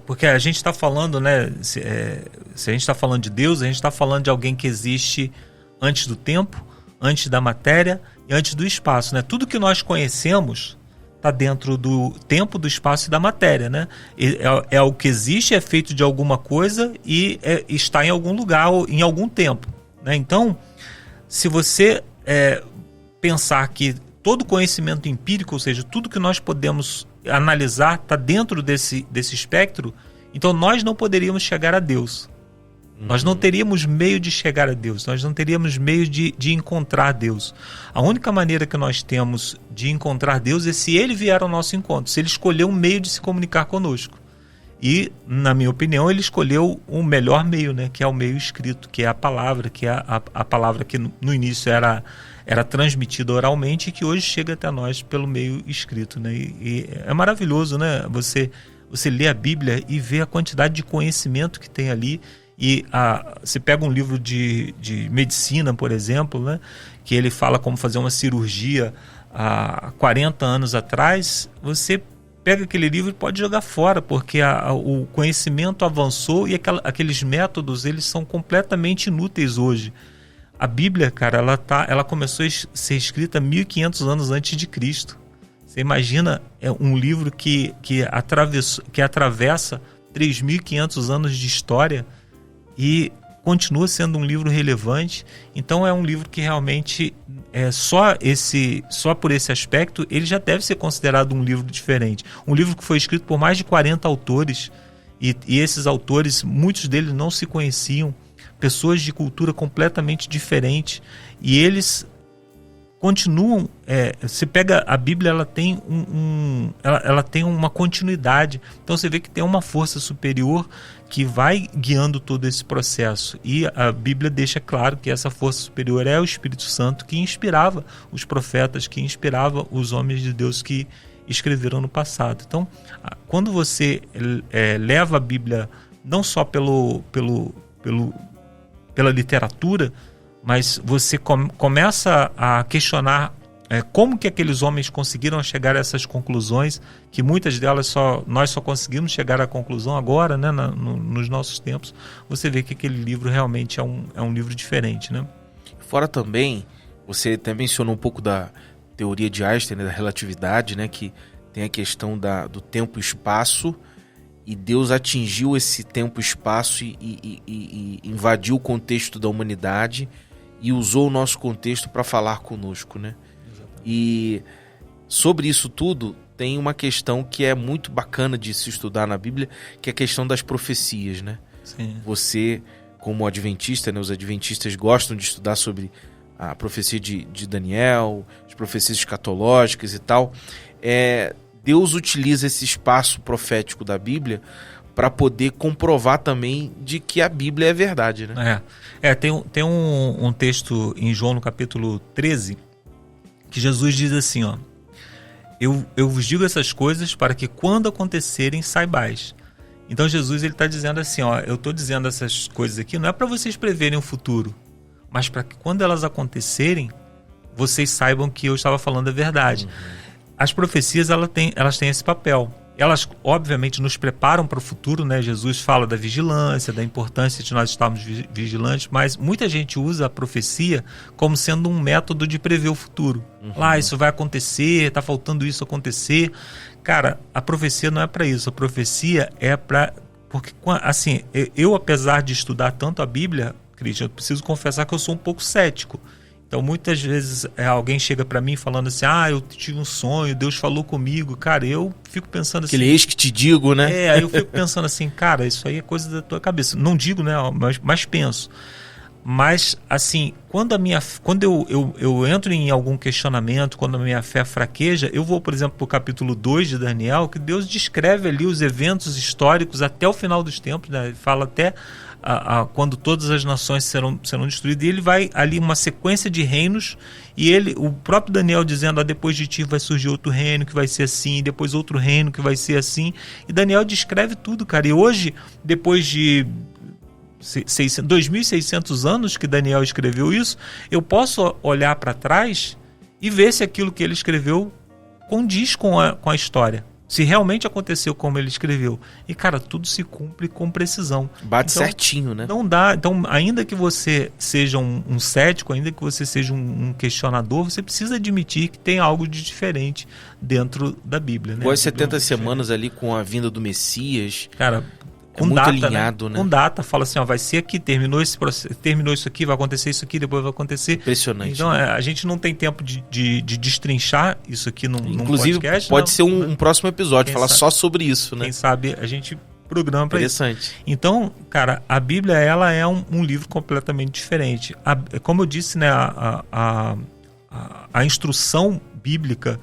Speaker 2: porque a gente está falando, né? Se a gente está falando de Deus, a gente está falando de alguém que existe antes do tempo, antes da matéria e antes do espaço, né? Tudo que nós conhecemos está dentro do tempo, do espaço e da matéria, né? É o que existe, é feito de alguma coisa e está em algum lugar ou em algum tempo, né? Então, se você pensar que todo conhecimento empírico, ou seja, tudo que nós podemos analisar está dentro desse espectro, então nós não poderíamos chegar a Deus. Nós não teríamos meio de chegar a Deus, nós não teríamos meio de encontrar Deus. A única maneira que nós temos de encontrar Deus é se Ele vier ao nosso encontro, se Ele escolher um meio de se comunicar conosco. E, na minha opinião, Ele escolheu o melhor meio, né, que é o meio escrito, que é a palavra, que é a palavra que no início era transmitida oralmente e que hoje chega até nós pelo meio escrito, né? E é maravilhoso, né? Você lê a Bíblia e vê a quantidade de conhecimento que tem ali. E você pega um livro de medicina, por exemplo, né? Que ele fala como fazer uma cirurgia há 40 anos atrás. Você pega aquele livro e pode jogar fora, porque o conhecimento avançou e aqueles métodos eles são completamente inúteis hoje. A Bíblia, cara, ela começou a ser escrita 1500 anos antes de Cristo. Você imagina um livro que atravessa 3.500 anos de história e continua sendo um livro relevante. Então é um livro que realmente só por esse aspecto ele já deve ser considerado um livro diferente. Um livro que foi escrito por mais de 40 autores e esses autores, muitos deles não se conheciam. Pessoas de cultura completamente diferente e eles continuam. Você pega a Bíblia, ela tem ela tem uma continuidade. Então você vê que tem uma força superior que vai guiando todo esse processo. E a Bíblia deixa claro que essa força superior é o Espírito Santo que inspirava os profetas, que inspirava os homens de Deus que escreveram no passado. Então, quando você leva a Bíblia não só pela literatura, mas você começa a questionar como que aqueles homens conseguiram chegar a essas conclusões, que muitas delas nós só conseguimos chegar à conclusão agora, né, nos nossos tempos. Você vê que aquele livro realmente é um livro diferente, né?
Speaker 1: Fora também, você até mencionou um pouco da teoria de Einstein, né, da relatividade, né, que tem a questão do tempo e espaço, e Deus atingiu esse tempo e espaço e invadiu o contexto da humanidade e usou o nosso contexto para falar conosco, né? Exatamente. E sobre isso tudo tem uma questão que é muito bacana de se estudar na Bíblia, que é a questão das profecias, né?
Speaker 2: Sim.
Speaker 1: Você, como adventista, né, os adventistas gostam de estudar sobre a profecia de Daniel, as profecias escatológicas e tal. Deus utiliza esse espaço profético da Bíblia para poder comprovar também de que a Bíblia é verdade, né?
Speaker 2: Tem um texto em João no capítulo 13 que Jesus diz assim, ó: eu vos digo essas coisas para que quando acontecerem saibais. Então Jesus ele está dizendo assim, ó, eu estou dizendo essas coisas aqui não é para vocês preverem o futuro, mas para que quando elas acontecerem vocês saibam que eu estava falando a verdade. As profecias elas têm esse papel. Elas, obviamente, nos preparam para o futuro, né? Jesus fala da vigilância, da importância de nós estarmos vigilantes, mas muita gente usa a profecia como sendo um método de prever o futuro. Isso vai acontecer, está faltando isso acontecer. Cara, a profecia não é para isso. A profecia é para... Porque, assim, eu, apesar de estudar tanto a Bíblia, Cristian, eu preciso confessar que eu sou um pouco cético. Então, muitas vezes alguém chega para mim falando assim, eu tive um sonho, Deus falou comigo. Cara, eu fico pensando assim...
Speaker 1: Aquele eis que te digo, né?
Speaker 2: Aí eu fico pensando assim, cara, isso aí é coisa da tua cabeça. Não digo, né? Mas penso. Mas, assim, quando eu entro em algum questionamento, quando a minha fé fraqueja, eu vou, por exemplo, para o capítulo 2 de Daniel, que Deus descreve ali os eventos históricos até o final dos tempos, né? Ele fala até quando todas as nações serão destruídas, e ele vai ali uma sequência de reinos, e o próprio Daniel dizendo, depois de ti vai surgir outro reino que vai ser assim, depois outro reino que vai ser assim, e Daniel descreve tudo, cara. E hoje, depois de 2.600 anos que Daniel escreveu isso, eu posso olhar para trás e ver se aquilo que ele escreveu condiz com a história, se realmente aconteceu como ele escreveu. E, cara, tudo se cumpre com precisão.
Speaker 1: Bate certinho, né?
Speaker 2: Não dá. Então, ainda que você seja um cético, ainda que você seja um questionador, você precisa admitir que tem algo de diferente dentro da Bíblia, né?
Speaker 1: Igual as 70 semanas ali com a vinda do Messias.
Speaker 2: Cara, com
Speaker 1: muito
Speaker 2: data,
Speaker 1: alinhado, né?
Speaker 2: Com data, fala assim, vai ser aqui, terminou esse processo, terminou isso aqui, vai acontecer isso aqui, depois vai acontecer.
Speaker 1: Impressionante.
Speaker 2: Então, a gente não tem tempo de destrinchar isso aqui num
Speaker 1: Inclusive,
Speaker 2: podcast.
Speaker 1: Pode ser um próximo episódio, falar só sobre isso, né?
Speaker 2: Quem sabe a gente programa para isso.
Speaker 1: Interessante.
Speaker 2: Então, cara, a Bíblia, ela é um livro completamente diferente. Como eu disse, né, a instrução bíblica,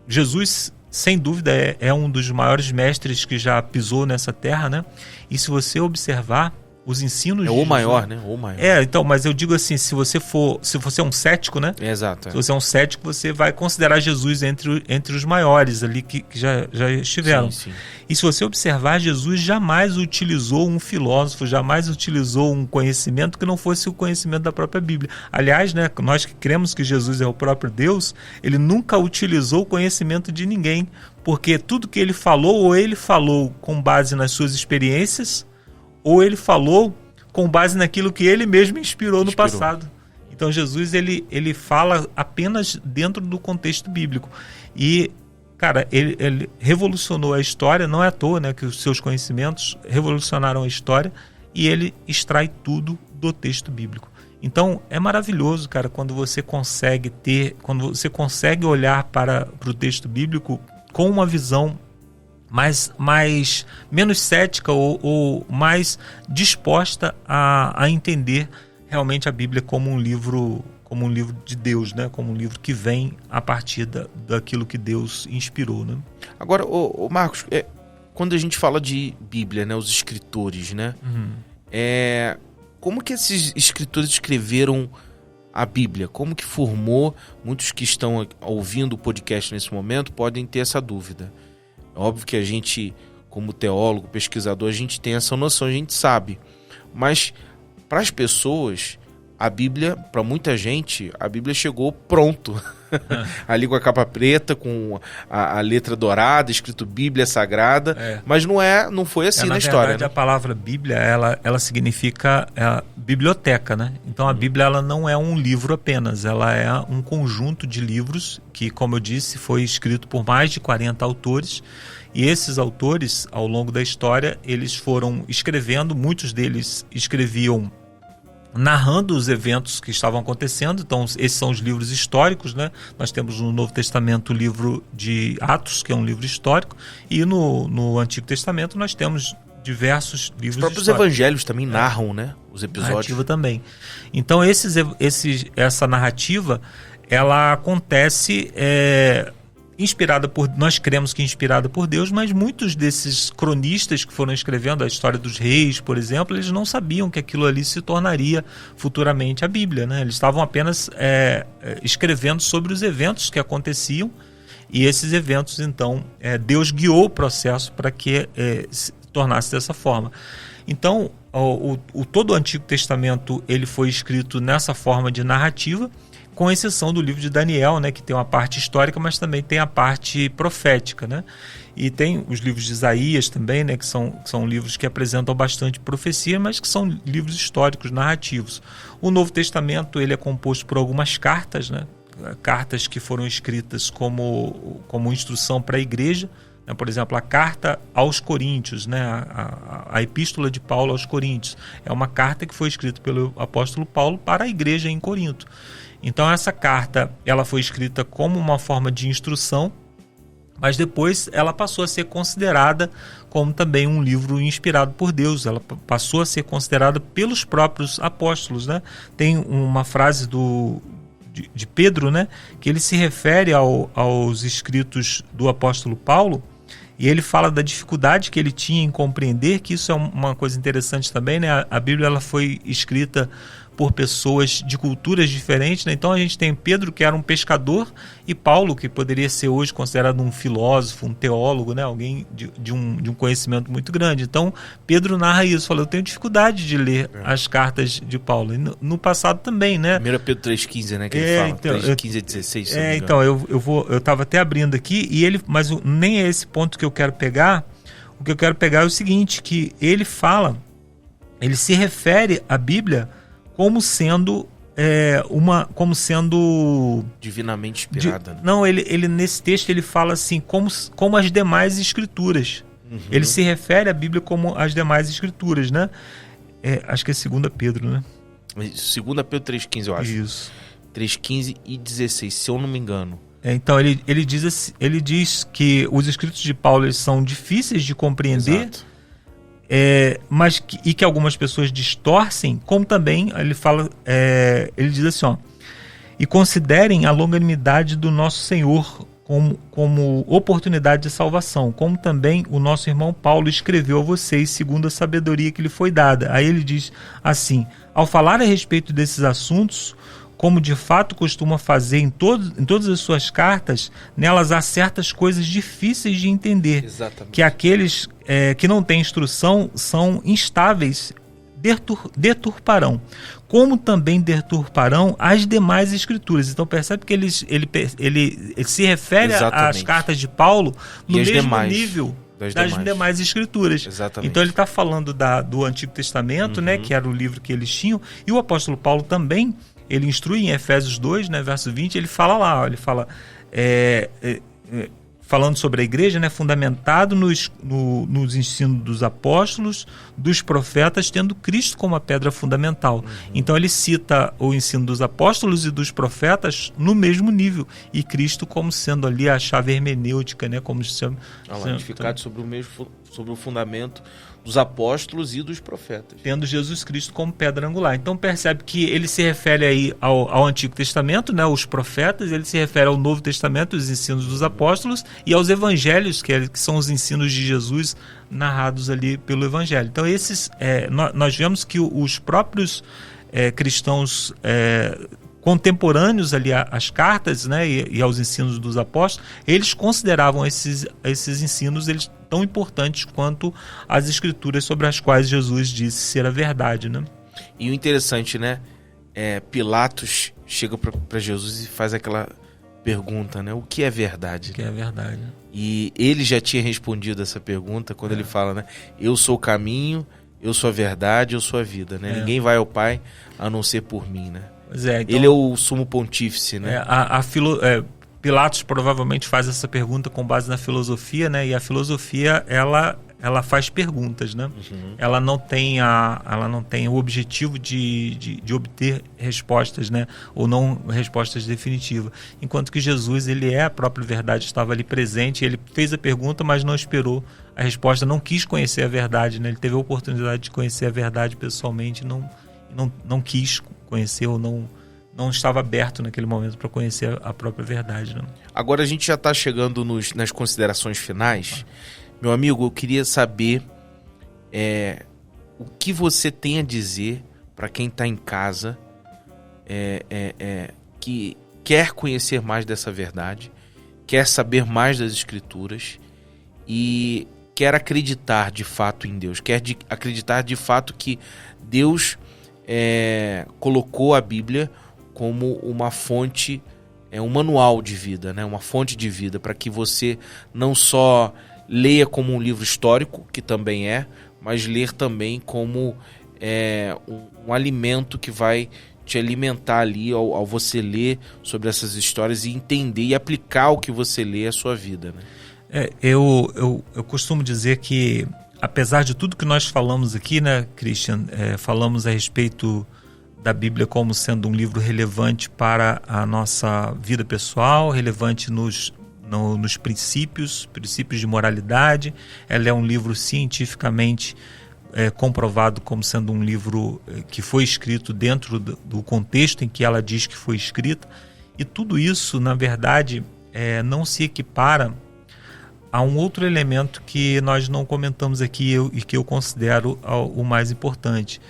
Speaker 2: Jesus, sem dúvida, é um dos maiores mestres que já pisou nessa terra, né? E se você observar os ensinos...
Speaker 1: É o maior, né? O maior.
Speaker 2: Então, mas eu digo assim, se você é um cético, né?
Speaker 1: Exato.
Speaker 2: Se você é um cético, você vai considerar Jesus entre os maiores ali que já estiveram.
Speaker 1: Sim.
Speaker 2: E se você observar, Jesus jamais utilizou um filósofo, jamais utilizou um conhecimento que não fosse o conhecimento da própria Bíblia. Aliás, né, nós que cremos que Jesus é o próprio Deus, ele nunca utilizou o conhecimento de ninguém, porque tudo que ele falou, ou ele falou com base nas suas experiências, ou ele falou com base naquilo que ele mesmo inspirou no passado. Então Jesus ele fala apenas dentro do contexto bíblico. E, cara, ele revolucionou a história, não é à toa, né, que os seus conhecimentos revolucionaram a história, e ele extrai tudo do texto bíblico. Então é maravilhoso, cara, quando você consegue olhar para o texto bíblico com uma visão menos cética ou mais disposta a entender realmente a Bíblia como um livro de Deus, né? Como um livro que vem a partir daquilo que Deus inspirou, né?
Speaker 1: Agora, Marcos, quando a gente fala de Bíblia, né, os escritores, né? Como que esses escritores escreveram a Bíblia? Como que formou? Muitos que estão ouvindo o podcast nesse momento podem ter essa dúvida. É óbvio que a gente, como teólogo, pesquisador, a gente tem essa noção, a gente sabe. Mas para as pessoas, a Bíblia, para muita gente, a Bíblia chegou pronto. Ali com a capa preta, com a letra dourada, escrito Bíblia Sagrada. Mas não foi assim na história. Na verdade,
Speaker 2: né? A palavra Bíblia, ela significa biblioteca, né? Então a Bíblia, ela não é um livro apenas, ela é um conjunto de livros que, como eu disse, foi escrito por mais de 40 autores. E esses autores, ao longo da história, eles foram escrevendo, muitos deles escreviam narrando os eventos que estavam acontecendo. Então esses são os livros históricos, né? Nós temos no Novo Testamento o livro de Atos, que é um livro histórico, e no Antigo Testamento nós temos diversos livros históricos. Os próprios
Speaker 1: evangelhos também narram, né? Os episódios.
Speaker 2: Narrativa também. Então essa narrativa, ela acontece nós cremos que inspirada por Deus, mas muitos desses cronistas que foram escrevendo a história dos reis, por exemplo, eles não sabiam que aquilo ali se tornaria futuramente a Bíblia, né? Eles estavam apenas escrevendo sobre os eventos que aconteciam, e esses eventos, então, Deus guiou o processo para que se tornasse dessa forma. Então, todo o Antigo Testamento ele foi escrito nessa forma de narrativa, com exceção do livro de Daniel, né, que tem uma parte histórica, mas também tem a parte profética, né? E tem os livros de Isaías também, né, que são livros que apresentam bastante profecia, mas que são livros históricos, narrativos. O Novo Testamento ele é composto por algumas cartas, né? Cartas que foram escritas como instrução para a igreja, né? Por exemplo, a carta aos Coríntios, né? A epístola de Paulo aos Coríntios é uma carta que foi escrita pelo apóstolo Paulo para a igreja em Corinto. Então essa carta ela foi escrita como uma forma de instrução, mas depois ela passou a ser considerada como também um livro inspirado por Deus. Ela passou a ser considerada pelos próprios apóstolos, né? Tem uma frase de Pedro, né, que ele se refere aos escritos do apóstolo Paulo, E ele fala da dificuldade que ele tinha em compreender, que isso é uma coisa interessante também, né? A Bíblia ela foi escrita por pessoas de culturas diferentes, né? Então a gente tem Pedro, que era um pescador, e Paulo, que poderia ser hoje considerado um filósofo, um teólogo, né? Alguém de um conhecimento muito grande. Então Pedro narra isso, fala, eu tenho dificuldade de ler as cartas de Paulo. E no passado também, né?
Speaker 1: 1 Pedro 3,15, né? Que ele fala,
Speaker 2: então,
Speaker 1: 3,15 a 16.
Speaker 2: Então, eu estava até abrindo aqui, e ele, mas nem é esse ponto que eu quero pegar. O que eu quero pegar é o seguinte, que ele fala, ele se refere à Bíblia como sendo
Speaker 1: divinamente inspirada.
Speaker 2: Não, ele nesse texto ele fala assim, como as demais escrituras. Ele se refere à Bíblia como as demais escrituras, né? Acho que é 2 Pedro, né?
Speaker 1: 2 Pedro 3,15, eu acho.
Speaker 2: Isso.
Speaker 1: 3,15 e 16, se eu não me engano.
Speaker 2: Então ele diz que os escritos de Paulo eles são difíceis de compreender.
Speaker 1: Exato.
Speaker 2: Mas que algumas pessoas distorcem, como também ele diz assim, ó, e considerem a longanimidade do nosso Senhor como oportunidade de salvação, como também o nosso irmão Paulo escreveu a vocês segundo a sabedoria que lhe foi dada. Aí ele diz assim, ao falar a respeito desses assuntos, como de fato costuma fazer em todas as suas cartas, nelas há certas coisas difíceis de entender.
Speaker 1: Exatamente.
Speaker 2: Que aqueles que não têm instrução são instáveis, deturparão, como também deturparão as demais escrituras. Então percebe que ele se refere às cartas de Paulo no mesmo nível das demais escrituras.
Speaker 1: Exatamente.
Speaker 2: Então ele está falando do Antigo Testamento, né, que era o livro que eles tinham, e o apóstolo Paulo também, ele instrui em Efésios 2, né, verso 20, ele fala lá, ó, ele fala, falando sobre a igreja, né, fundamentado nos ensinos dos apóstolos, dos profetas, tendo Cristo como a pedra fundamental. Então ele cita o ensino dos apóstolos e dos profetas no mesmo nível, e Cristo como sendo ali a chave hermenêutica, né, como se chama.
Speaker 1: Edificado sobre o fundamento dos apóstolos e dos profetas.
Speaker 2: Tendo Jesus Cristo como pedra angular. Então percebe que ele se refere aí ao Antigo Testamento, né, os profetas, ele se refere ao Novo Testamento, os ensinos dos apóstolos, e aos evangelhos, que são os ensinos de Jesus narrados ali pelo evangelho. Então nós vemos que os próprios cristãos contemporâneos ali às cartas, né, e aos ensinos dos apóstolos, eles consideravam esses ensinos eles tão importantes quanto as escrituras sobre as quais Jesus disse ser a verdade, né?
Speaker 1: E o interessante, né, Pilatos chega para Jesus e faz aquela pergunta, né, o que é verdade?
Speaker 2: O que é verdade?
Speaker 1: E ele já tinha respondido essa pergunta quando ele fala, né, eu sou o caminho, eu sou a verdade, eu sou a vida, né? Ninguém vai ao Pai a não ser por mim, né?
Speaker 2: Pois é, então,
Speaker 1: ele é o sumo pontífice, né?
Speaker 2: Pilatos provavelmente faz essa pergunta com base na filosofia, né? E a filosofia ela faz perguntas, né? Ela não tem o objetivo de obter respostas, né? Ou não respostas definitivas. Enquanto que Jesus, ele é a própria verdade, estava ali presente, ele fez a pergunta, mas não esperou a resposta, não quis conhecer a verdade, né? Ele teve a oportunidade de conhecer a verdade pessoalmente, não quis conhecer ou não estava aberto naquele momento para conhecer a própria verdade, né?
Speaker 1: Agora a gente já está chegando nas considerações finais. Meu amigo, eu queria saber o que você tem a dizer para quem está em casa que quer conhecer mais dessa verdade, quer saber mais das Escrituras e quer acreditar de fato em Deus, quer acreditar de fato que Deus colocou a Bíblia como uma fonte, um manual de vida, né? Uma fonte de vida, para que você não só leia como um livro histórico, que também mas ler também como um alimento que vai te alimentar ali ao você ler sobre essas histórias e entender e aplicar o que você lê à sua vida, né?
Speaker 2: Eu costumo dizer que, apesar de tudo que nós falamos aqui, né, Christian, falamos a respeito da Bíblia como sendo um livro relevante para a nossa vida pessoal, relevante nos princípios de moralidade. Ela é um livro cientificamente comprovado como sendo um livro que foi escrito dentro do contexto em que ela diz que foi escrita. E tudo isso, na verdade, não se equipara há um outro elemento que nós não comentamos aqui e que eu considero o mais importante,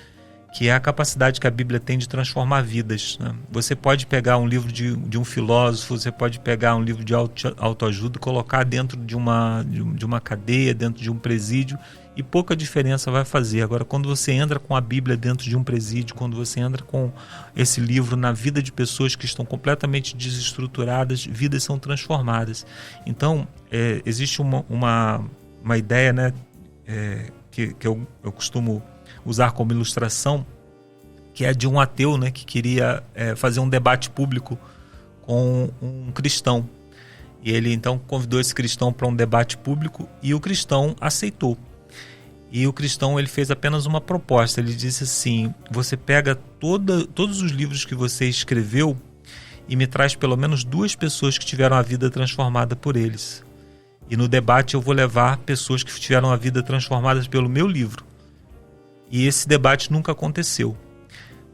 Speaker 2: que é a capacidade que a Bíblia tem de transformar vidas, né? Você pode pegar um livro de um filósofo, você pode pegar um livro de autoajuda e colocar dentro de uma cadeia, dentro de um presídio, e pouca diferença vai fazer. Agora, quando você entra com a Bíblia dentro de um presídio, quando você entra com esse livro na vida de pessoas que estão completamente desestruturadas, vidas são transformadas. Então, existe uma ideia, né, que eu costumo usar como ilustração, que é de um ateu, né, que queria fazer um debate público com um cristão. E ele então convidou esse cristão para um debate público e o cristão aceitou. E o cristão, ele fez apenas uma proposta. Ele disse assim: você pega todos os livros que você escreveu e me traz pelo menos 2 pessoas que tiveram a vida transformada por eles. E no debate eu vou levar pessoas que tiveram a vida transformadas pelo meu livro. E esse debate nunca aconteceu,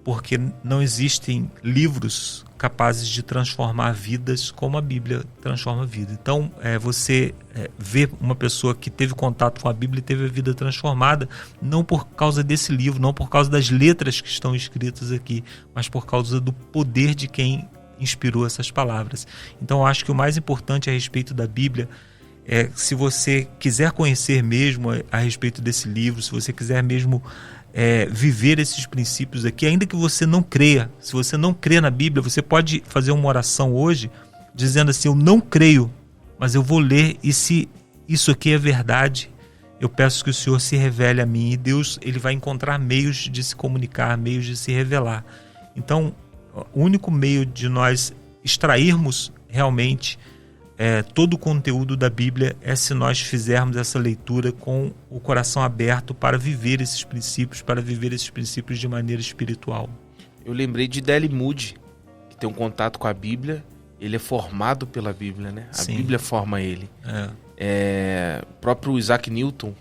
Speaker 2: porque não existem livros capazes de transformar vidas como a Bíblia transforma a vida. Então, você vê uma pessoa que teve contato com a Bíblia e teve a vida transformada, não por causa desse livro, não por causa das letras que estão escritas aqui, mas por causa do poder de quem inspirou essas palavras. Então, eu acho que o mais importante a respeito da Bíblia se você quiser conhecer mesmo a respeito desse livro, se você quiser mesmo viver esses princípios aqui, ainda que você não creia, se você não crê na Bíblia, você pode fazer uma oração hoje dizendo assim: eu não creio, mas eu vou ler, e se isso aqui é verdade, eu peço que o Senhor se revele a mim. E Deus, ele vai encontrar meios de se comunicar, meios de se revelar. Então, o único meio de nós extrairmos realmente todo o conteúdo da Bíblia é se nós fizermos essa leitura com o coração aberto para viver esses princípios de maneira espiritual.
Speaker 1: Eu lembrei de D.L. Moody, que tem um contato com a Bíblia. Ele é formado pela Bíblia, né? A
Speaker 2: Sim.
Speaker 1: Bíblia forma ele. O próprio Isaac Newton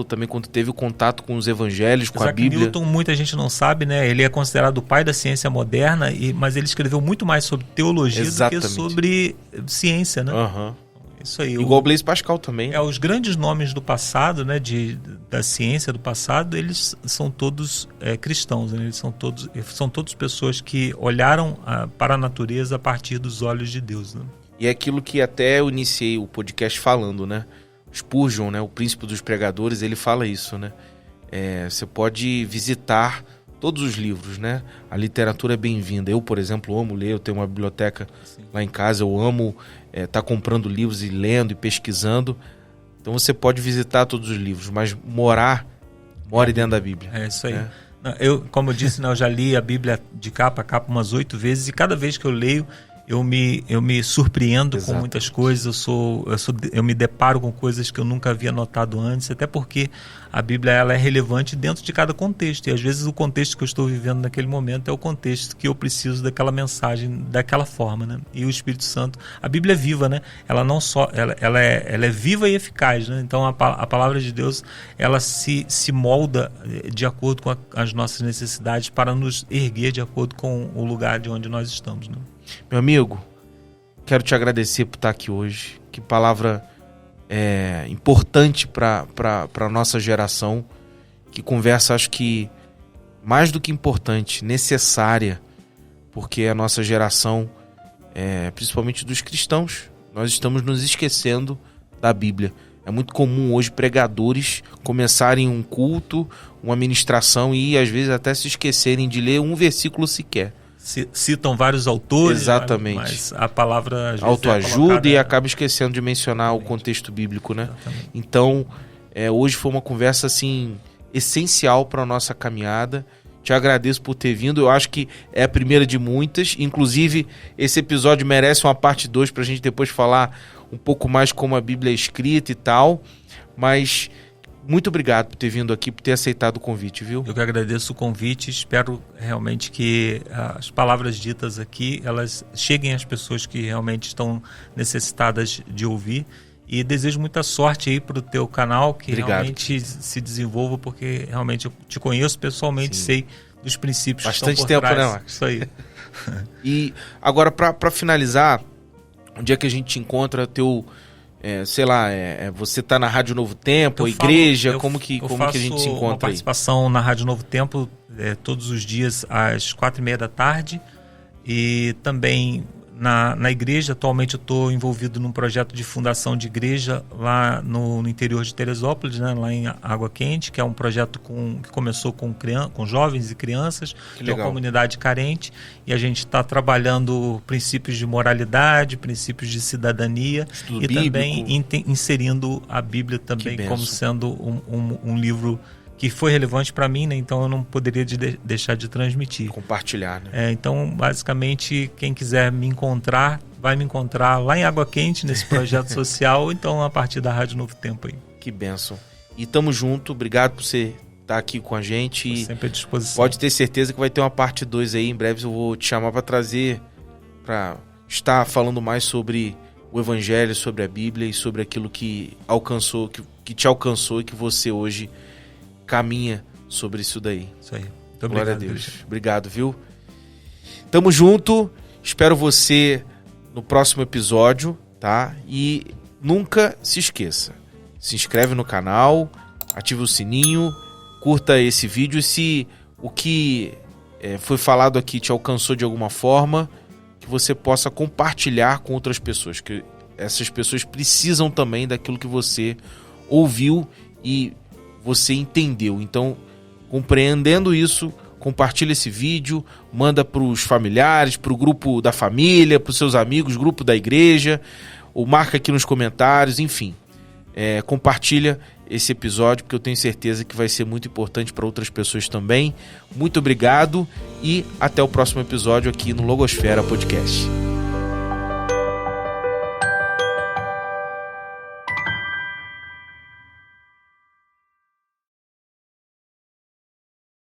Speaker 1: também, quando teve o contato com os evangelhos, com a Bíblia.
Speaker 2: Isaac Newton, muita gente não sabe, né? Ele é considerado o pai da ciência moderna, mas ele escreveu muito mais sobre teologia do que sobre ciência, né?
Speaker 1: Uhum.
Speaker 2: Isso aí.
Speaker 1: Igual Blaise Pascal também.
Speaker 2: Os grandes nomes do passado, né? Da ciência do passado, eles são todos cristãos, né? Eles são todos pessoas que olharam para a natureza a partir dos olhos de Deus, né?
Speaker 1: E é aquilo que até eu iniciei o podcast falando, né? Spurgeon, né, o príncipe dos pregadores, ele fala isso, né? Você pode visitar todos os livros, né? A literatura é bem-vinda. Eu, por exemplo, amo ler, eu tenho uma biblioteca lá em casa, eu amo estar comprando livros e lendo e pesquisando. Então você pode visitar todos os livros, mas more dentro da Bíblia.
Speaker 2: É isso aí. Eu, como eu disse, eu já li a Bíblia de capa a capa umas 8 vezes, e cada vez que eu leio, eu me surpreendo com muitas coisas, eu me deparo com coisas que eu nunca havia notado antes, até porque a Bíblia ela é relevante dentro de cada contexto, e às vezes o contexto que eu estou vivendo naquele momento é o contexto que eu preciso daquela mensagem, daquela forma, né? E o Espírito Santo, a Bíblia é viva, né? Ela não só, ela é viva e eficaz, né? Então a palavra de Deus, ela se molda de acordo com as nossas necessidades para nos erguer de acordo com o lugar de onde nós estamos, né?
Speaker 1: Meu amigo, quero te agradecer por estar aqui hoje. Que palavra importante para a nossa geração. Que conversa, acho que mais do que importante, necessária, porque a nossa geração, principalmente dos cristãos, nós estamos nos esquecendo da Bíblia. É muito comum hoje pregadores começarem um culto, uma ministração e às vezes até se esquecerem de ler um versículo sequer.
Speaker 2: Citam vários autores,
Speaker 1: exatamente,
Speaker 2: mas a palavra às vezes
Speaker 1: autoajuda e acaba esquecendo de mencionar o contexto bíblico, né?
Speaker 2: Exatamente.
Speaker 1: Então, hoje foi uma conversa assim essencial para a nossa caminhada. Te agradeço por ter vindo. Eu acho que é a primeira de muitas. Inclusive, esse episódio merece uma parte 2 para a gente depois falar um pouco mais como a Bíblia é escrita e tal. Mas muito obrigado por ter vindo aqui, por ter aceitado o convite, viu?
Speaker 2: Eu que agradeço o convite. Espero realmente que as palavras ditas aqui, elas cheguem às pessoas que realmente estão necessitadas de ouvir. E desejo muita sorte aí para o teu canal, que
Speaker 1: obrigado.
Speaker 2: Realmente se desenvolva, porque realmente eu te conheço pessoalmente, sim, sei dos princípios
Speaker 1: bastante
Speaker 2: que estão por
Speaker 1: tempo,
Speaker 2: trás.
Speaker 1: né, Marcos?
Speaker 2: Isso aí.
Speaker 1: E agora, para finalizar, onde é que a gente te encontra? sei lá, você tá na Rádio Novo Tempo, a igreja, como que a gente se encontra
Speaker 2: uma participação na Rádio Novo Tempo todos os dias às 4h30 da tarde, e também na igreja. Atualmente eu estou envolvido num projeto de fundação de igreja lá no interior de Teresópolis, né, lá em Água Quente, que é um projeto que começou com jovens e crianças de uma comunidade carente, e a gente está trabalhando princípios de moralidade, princípios de cidadania, estudo bíblico, também inserindo a Bíblia também como sendo um livro que foi relevante para mim, né? Então eu não poderia deixar de transmitir.
Speaker 1: Compartilhar, né?
Speaker 2: Então, basicamente, quem quiser me encontrar, vai me encontrar lá em Água Quente, nesse projeto social, ou então a partir da Rádio Novo Tempo aí.
Speaker 1: Que bênção. E tamo junto, obrigado por você estar aqui com a gente.
Speaker 2: Estou sempre à disposição.
Speaker 1: Pode ter certeza que vai ter uma parte 2 aí, em breve eu vou te chamar para estar falando mais sobre o Evangelho, sobre a Bíblia e sobre aquilo que te alcançou e que você hoje caminha sobre isso daí.
Speaker 2: Isso aí. Muito
Speaker 1: obrigado. Glória a Deus.
Speaker 2: Deus.
Speaker 1: Obrigado, viu? Tamo junto. Espero você no próximo episódio, tá? E nunca se esqueça. Se inscreve no canal, ativa o sininho, curta esse vídeo. Se o que foi falado aqui te alcançou de alguma forma, que você possa compartilhar com outras pessoas, que essas pessoas precisam também daquilo que você ouviu e você entendeu. Então, compreendendo isso, compartilha esse vídeo, manda para os familiares, para o grupo da família, para os seus amigos, grupo da igreja, ou marca aqui nos comentários, enfim. Compartilha esse episódio, porque eu tenho certeza que vai ser muito importante para outras pessoas também. Muito obrigado e até o próximo episódio aqui no Logosfera Podcast.